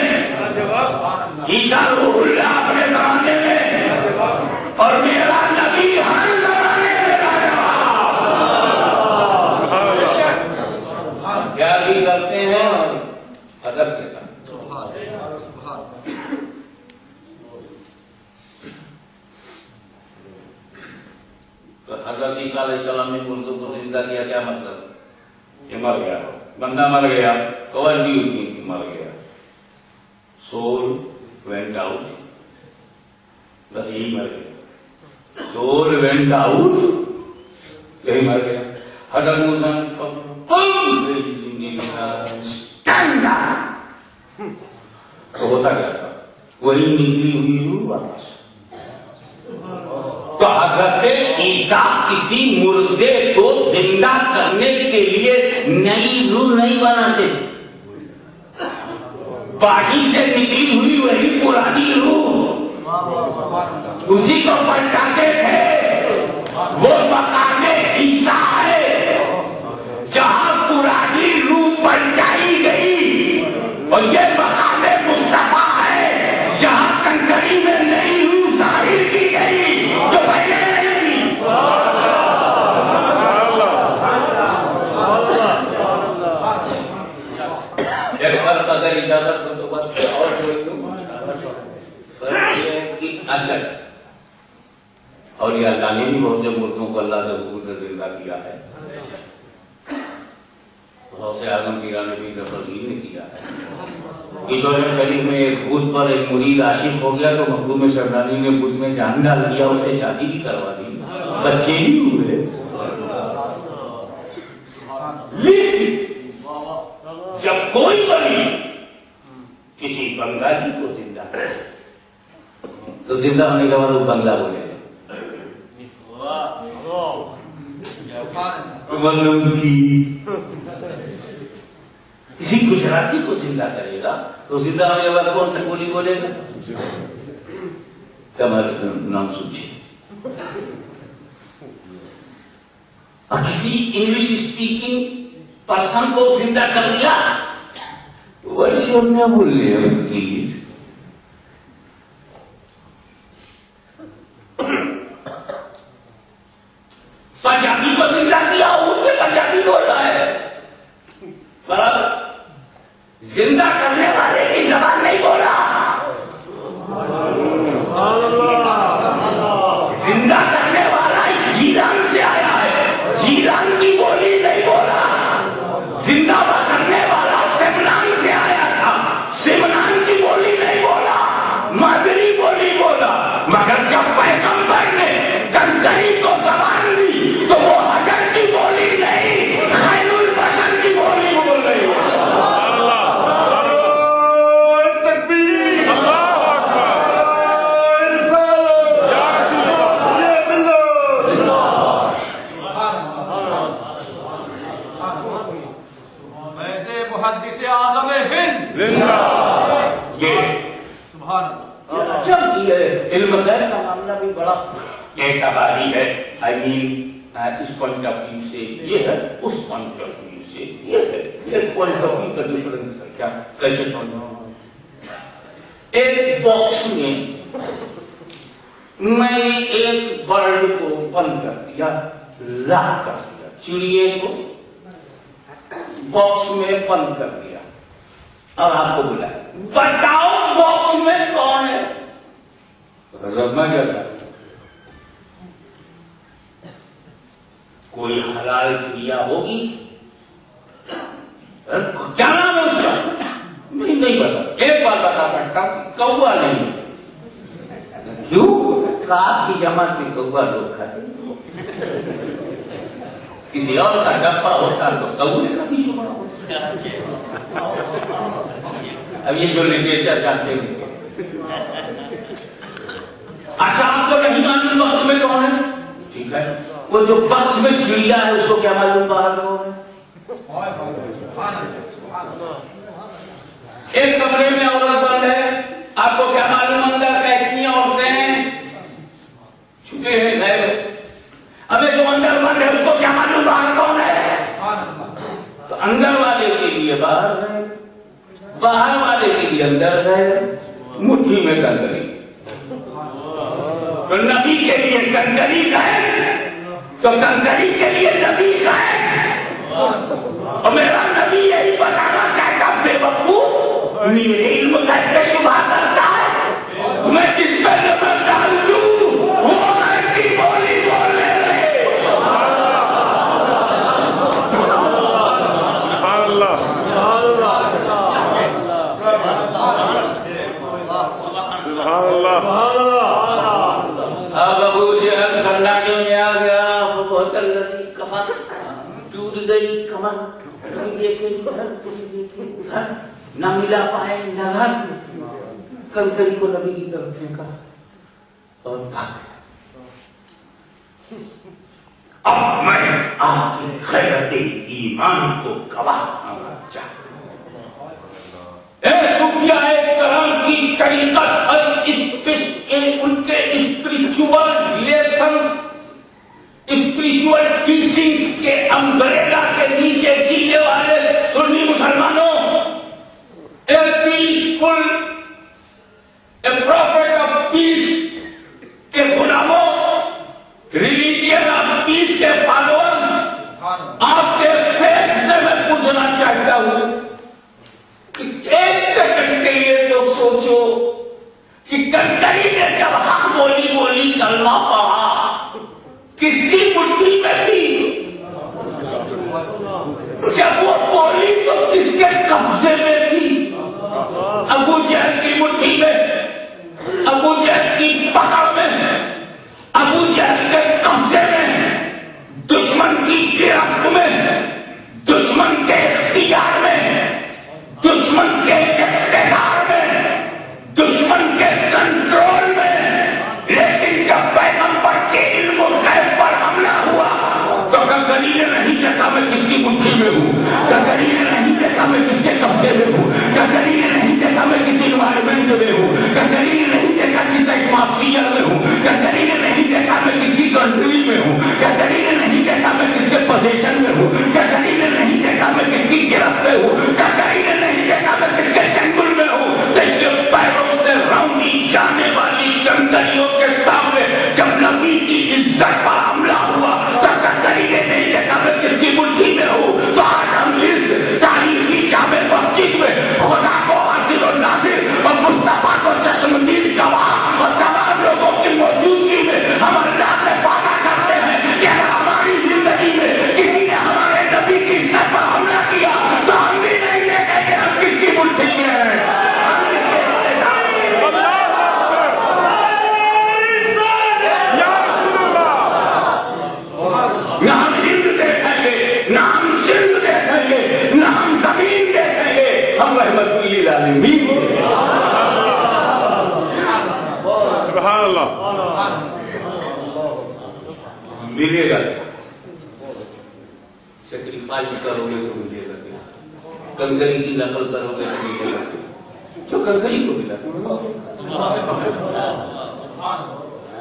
عیسیٰ روح اللہ اپنے زمانے میں، اور میرا نبی ہر زمانے میں لاجواب. کیا بھی کرتے ہیں ادب کے ساتھ. تو حضرت عیسیٰ علیہ السلام نے مردوں کو زندہ کیا، کیا مطلب؟ یہ مر گیا، بندہ مر گیا، کور بھی ہوتی تھی، مر گیا، سول وینٹ آؤٹ، بس یہی مر گیا. سول وینٹ آؤٹ، یہی مر گیا. حضرت موسیٰ تو ہوتا کیا تھا؟ وہی نکلی ہوئی روح واپس. تو حضرت عیسیٰ کسی مردے کو زندہ کرنے کے لیے نئی روح نہیں بناتے، باڈی سے نکلی ہوئی وہی پرانی روح اسی کو پلٹاتے تھے. وہ مقام عیسیٰ ہے جہاں پرانی روح پلٹائی گئی، اور یہ مقام مصطفیٰ ہے جہاں کنکری میں نئی روح ظاہر کی گئی جو پہلے نہیں تھی. ایک بار قدر اجازت ہو تو بس اور اندر اور یہ اللہ نے بھی بہت سے مردوں کو اللہ سے حکم سے زندہ کیا ہے. بہت سے اعظم پیرا نے بھی تفصیل نے کیا ہے. کشور شریف میں ایک بھوت پر ایک مرید عاشق ہو گیا تو محبوب شہرانی نے بھوت میں جان ڈال دیا، اسے شادی بھی کروا دی، بچے بھی ہوئے. لیکن جب کوئی ولی کسی بنگالی کو زندہ کرے تو زندہ ہونے کے بعد وہ بنگلہ بولے کسی گجراتی کو زندہ کرے گا تو زندہ ہونے کے بعد کون سی بولی بولے گا؟ کیا نام سوچیے. اور کسی انگلش اسپیکنگ پرسن کو زندہ کر دیا، ورشپ نہ بولنے پلیز. پنجابی کو زندہ کیا، اس میں پنجابی بولتا ہے برابر. زندہ کرنے والے کی زبان نہیں بولا، زندہ کرنے والا جیلان سے آیا ہے، جیلان کی بولی نہیں بولا. زندہ کرنے والا سمنان سے آیا تھا، سمنان کی بولی نہیں بولا، مادری بولی بولا. مگر جب پیغمبر نے کنکری کو زبان دی تو وہ حجر کی بولی نہیں، خیر البشر کی بولی بول رہی ہے. محدث اعظم ہند سبحان اللہ. جب یہ علم غیب کا معاملہ بھی بڑا اعتباری ہے. آئی مین اس پوائنٹ آف ویو سے یہ ہے، اس پوائنٹ آف ویو سے یہ ہے. ایک پوائنٹ آف ویو کا ڈفرنس ہے. کیا کیسے سمجھو؟ ایک باکس میں ایک برڈ کو بند کر دیا، لاک کر دیا، چڑیے کو باکس میں بند کر دیا اور آپ کو بلایا، بتاؤ باکس میں کون ہے؟ حضرت میں کیا تھا؟ کوئی حلال کریا ہوگی؟ کیا نام ہے اس کا؟ نہیں بتا. ایک بات بتا سکتا ہوں، کوا نہیں ہے. کیوں؟ آپ کی جماعت میں کوا لوگ کھاتے کسی اور کا ڈبا ہوتا تو کوے کا بھی شمار ہوتا. اب یہ جو لٹریچر چاہتے ہیں. اچھا آپ کو نہیں معلوم بخش میں کون ہے؟ ٹھیک ہے، وہ جو بخش میں چڑیا ہے اس کو کیا معلوم باہر کون ہے؟ ایک کمرے میں عورت بند ہے، آپ کو کیا معلوم اندر کتنی عورتیں ہیں؟ چھپے ہیں غیر. ابھی جو اندر بند ہے اس کو کیا معلوم باہر کون ہے؟ تو اندر والے کے لیے باہر ہے، باہر والے کے لیے اندر ہے. مٹھی میں کنکری. تو نبی کے لیے کنکری کا ہے تو کنکری کے لیے نبی کا ہے. اور میرا نبی یہی بتانا چاہتا بے وقوف میرے علم کا شبہ کرتا ہے. میں جس پہ نظر ڈال دوں وہ کی بولی بولنے لگے. اب ابو جہل سناٹے میں آ گیا. وہ بہت لگی کمر ٹوٹ گئی. کمر دیکھے ادھر نہ ملا پائے نظر. کنکری کو نبی کی طرف پھینکا اور بھاگ گیا. اب میں آپ کی خیرت ایمان کو گواہ ہونا چاہتا ہوں. صوفیاء کرام کی طریقت اور ان کے اسپرچول ریلیشنز، اسپرچول ٹیچنگز کے امبریلا کے نیچے جینے والے سنی مسلمانوں، a peaceful, a prophet of peace کے غلاموں، ریلیجن آف پیس کے فالوورز، آپ کے فیض سے میں پوچھنا چاہتا ہوں کہ ایک سیکنڈ کے لیے تو سوچو کہ کنکری نے جب حق بولی کلمہ پڑھا کس کی مٹھی میں تھی؟ جب وہ بولی تو کس کے قبضے میں تھی؟ ابو جہل کی مٹھی میں، ابو جہل کی پکڑ میں، ابو جہل کے قبضے میں، دشمن کی گرفت میں، دشمن کے اختیار میں، دشمن کے اقتدار میں، دشمن کے کنٹرول میں. لیکن جب پیغمبر کے علم غیب پر حملہ ہوا تو کنکری نے نہیں دیکھا میں کس کی مٹھی میں ہوں، کنکری نے نہیں دیکھا میں کس کے قبضے میں ہوں، کنکری نے نہیں دیکھا میں کس انوائرمنٹ میں ہوں، کنکری نے نہیں دیکھا کس ایٹماسفیئر میں ہوں، کنکری نے نہیں دیکھا میں کس کی کنٹری میں ہوں، کنکری نے نہیں دیکھا میں کس کے پوزیشن میں ہوں، کنکری نے نہیں دیکھا میں کس کی گرفت میں ہوں، کنکری نے نہیں دیکھا میں کس کے چنگل میں ہوں. پیروں سے رونی جانے والی کنکریوں کے سامنے جب نبی کی عزت پر حملہ ہوا تو کنکری نے نہیں دیکھا میں کس کی مٹھی میں ہوں. تو آج ہم اس تاریخی جامع مسجد میں خدا کو حاضر و ناظر اور مصطفیٰ کو چشمدید گواہ اور تمام لوگوں کی موجودگی میں ہم اللہ سے وعدہ کرتے ہیں کہ اگر ہماری زندگی میں کسی نے ہمارے نبی کی عزت پر حملہ کیا تو ہم بھی نہیں دیکھیں گے ہم کس کی مٹھی میں ہیں. نہ ہم ہند دیکھیں گے، نہ ہم سندھ دیکھیں گے، نہ ہم زمین دیکھیں گے، ہم رحمت للعالمین. سبحان اللہ. ملے گا سیکریفائس کرو گے تو ملے گا. کنکری کی نقل کرو گے تو ملے گا. جو کنکری کو ملا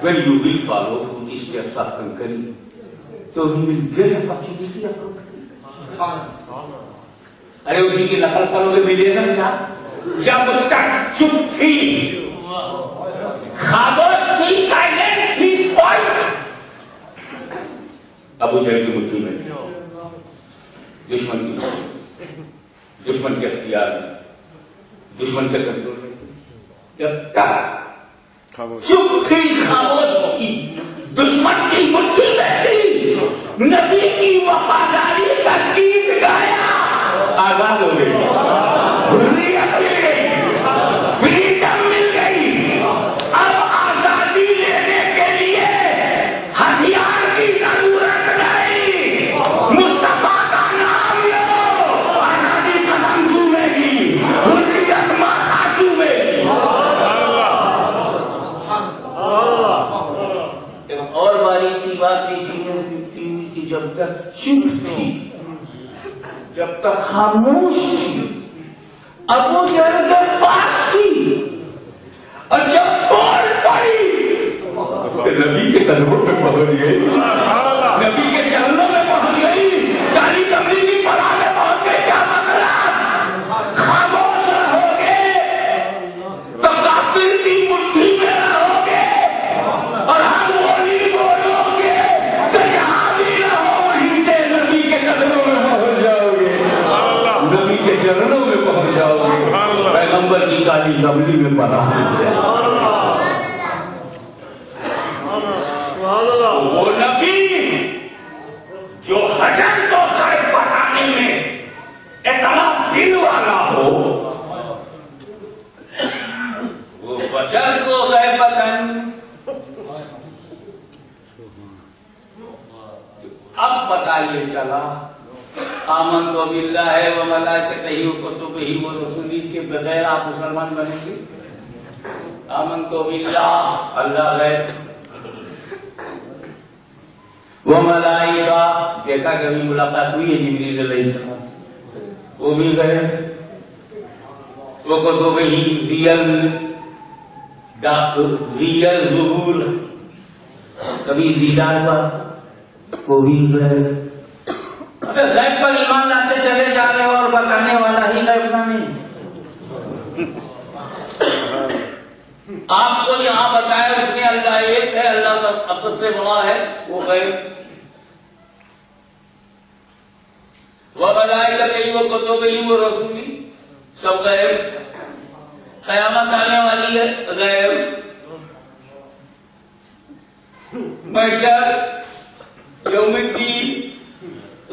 when you will follow through the steps of کنکری تو ملتے ہیں پچیسی ارے اسی کی نقل کرو گے ملے گا کیا؟ جب تک چپ تھی، خاموش تھی، سائلنٹ تھی، کوائٹ. ابو جہل کی مٹھی میں، دشمن کے اختیار میں، دشمن کے کنٹرول میں. جب تک چپ تھی، خاموش تھی، دشمن کی مٹھی میں تھی، نبی کی وفاداری کا گیت گایا، آزاد ہو گئی، حریت مل گئی، فریڈم مل گئی۔ اب آزادی لینے کے لیے ہتھیار کی ضرورت نہیں، مصطفیٰ کا نام لو، آزادی قدم چومے گی، حریت ماتھا چومے گی۔ اور باری سی بات اسی میں کہ جب تک چپ تھی، جب تک خاموش تھی، ابو جہل کے پاس تھی، اور جب بول پڑی نبی کے قدموں میں پہنچ گئی، نبی کے چرنوں میں پہنچ گئی، کالی کمری کی پڑا میں پہنچ گئی۔ کیا مطلب؟ خاموش رہو گے تو کافر کی مٹھی میں رہو گے، اور ہم وہی بولو گے تو جہاں بھی رہو وہیں سے نبی کے قدموں میں پہنچ جاؤ گے، نبی کے چرنوں میں پہنچ جاؤ گے، پیغمبر کی کالی کمری میں پناہ مل جائے۔ وہ نبی جو حجر کو غائب بنانے میں اتنا دل والا ہو، وہ بشر کو غائب بنانے۔ اب بتائیے چلا آمنت باللہ و ملائکتہ و کتبہ و رسولہ کے بغیر آپ مسلمان بنیں گے؟ آمنت باللہ، اللہ ہے، وہ ملائکہ، دیکھا کبھی ملاقات ہوئی ہے جبریل علیہ السلام، وہ بھی گئے، وہ کتبہ ریئل ظہور، کبھی دیدار پر وہ بھی گئے۔ اگر غیب پر ایمان لاتے چلے جا رہے ہو اور بتانے والا ہی غیب نہ نہیں۔ آپ کو یہاں بتایا اس میں اللہ ایک ہے، اللہ سب سے بڑا ہے، وہ غیب۔ وَمَلَائِكَتِهِ وَكُتُبِهِ وَرُسُلِهِ سب غیب۔ قیامت آنے والی ہے، غیب۔ محشر، یوم الدین،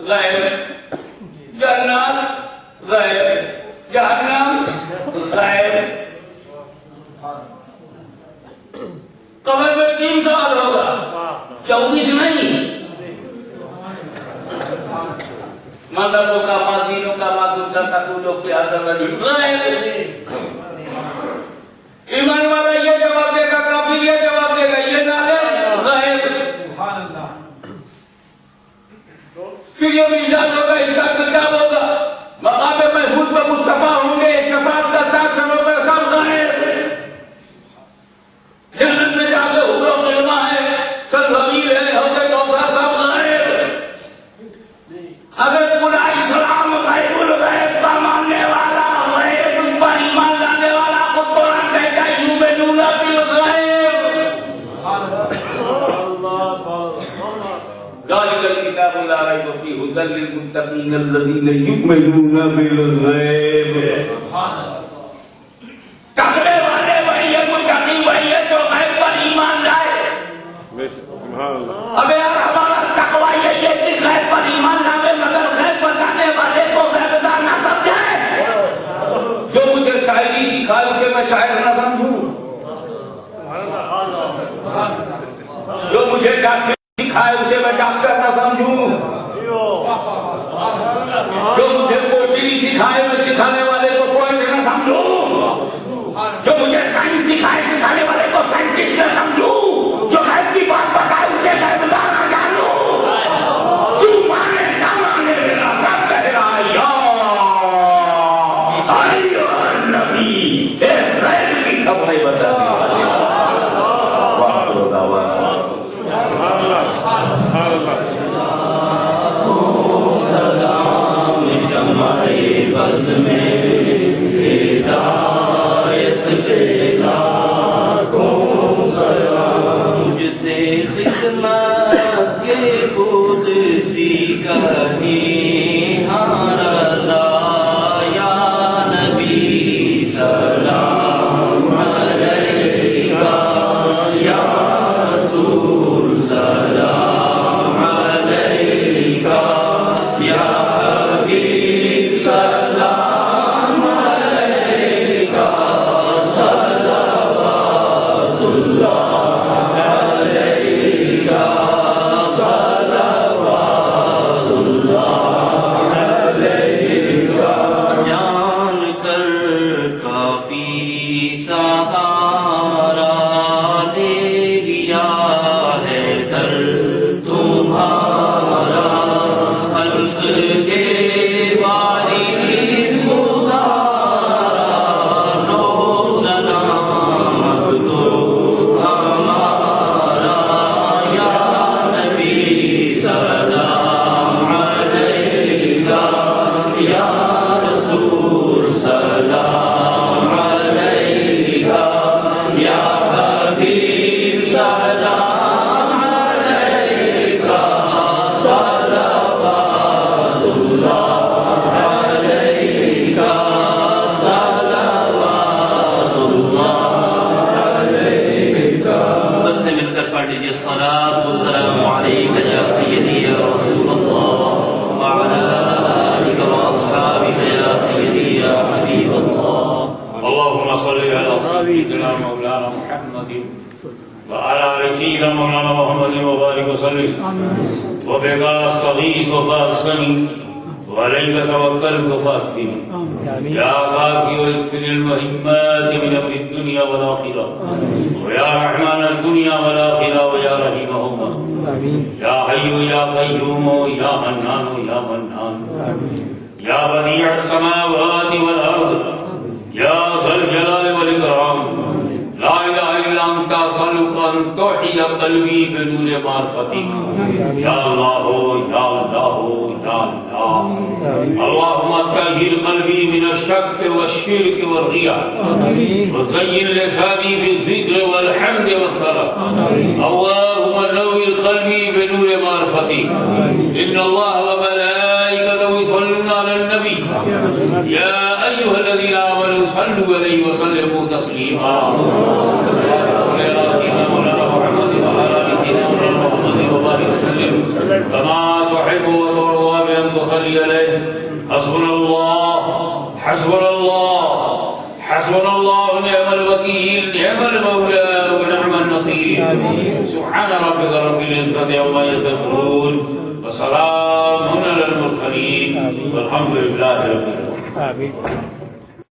غیب۔ جنت، غیب۔ جہنم، غیب۔ قبر میں 3 سوال ہوگا، 24 نہیں۔ مذہبوں کا، دینوں کا، تقولوں کے حضر غیب۔ ایمان والا یہ جواب دے گا، کافر یہ جواب دے گا، یہ نہ دے غیب۔ پھر یہ میزان ہوگا، حساب کتاب ہوگا، مقام محفوظ پہ مصطفیٰ ہوں گے، شفاعت کا تاج ہوگا، سب غیب۔ جنت میں جا کے حور و غلما ہے، سلسبیل ہے، حوض کوثر، سب غیب۔ اگر پورا اسلام غیب الغیب کا ماننے والا، غیب پر ایمان لانے والا، خود قرآن کہتا ہے یؤمنون بالغیب۔ ذالک الکتاب لا ریب فیہ ھدی للمتقین الذین یؤمنون بالغیب۔ تقوی والے وہی ہے، متقی وہی ہے جو غیب پر ایمان لائے۔ اب یار ہمارا تقوی یہ کہ غیب پر ایمان لاوے مگر غیب بتانے والے کو غیبدار نہ سمجھے۔ جو مجھے شاعری سکھائے اسے میں شاعر نہ سمجھوں، جو مجھے ڈاکٹر سکھائے اسے میں ڈاکٹر نہ سمجھوں، جو مجھے پوئٹری سکھائے میں سکھانے والے کو پوئٹ نہ سمجھوں، جو مجھے سائنس سکھائے سکھانے والے کو سائنٹسٹ نہ سمجھوں، جو غیب کی بات بتائے اسے غیبدار نہ جانوں۔ تو مانے نہ مانے میرا رب کہہ رہا ہے یا ایھا النبی، اے غیب کی خبریں بتانے والے۔ وآخر دعوانا سلام شمع بز میں ہدایت کے لاکھوں سلام، جسے خدمت کے خود سی کہیں ہاں رضا یا نبی سلام علیکہ یا رسول سلام علیکہ۔ مولانا محمد وعلى آل سيدنا مولانا محمد وبارك وسلم وبك أستغيث فأغثني وعليك توكلت فأكفني يا كافي واغفر المهمات من أمر الدنيا والآخرة ويا رحمن الدنيا والآخرة ويا رحيمهما يا حي يا قيوم يا منان يا منان يا بديع السماوات والأرض يا ذا الجلال والإكرام لا إله إلا أنت أسألك أن تحيي قلبي بنور معرفتك يا الله يا الله يا الله اللهم طهر قلبي من الشك والشرك والرياء وزين لساني بالذكر والحمد والصلاة اللهم نور قلبي بنور معرفتك إن الله وملائكته يصلون على النبي يا أيها الذين آمنوا صلوا عليه وسلموا تسليما كما تحب وترضى بأن تصلي عليه حسبنا الله حسبنا الله حسبنا الله نعم الوكيل نعم المولى ونعم النصير سبحان ربك رب العزة عما يصفون وسلام على المرسلين والحمد لله رب العالمين.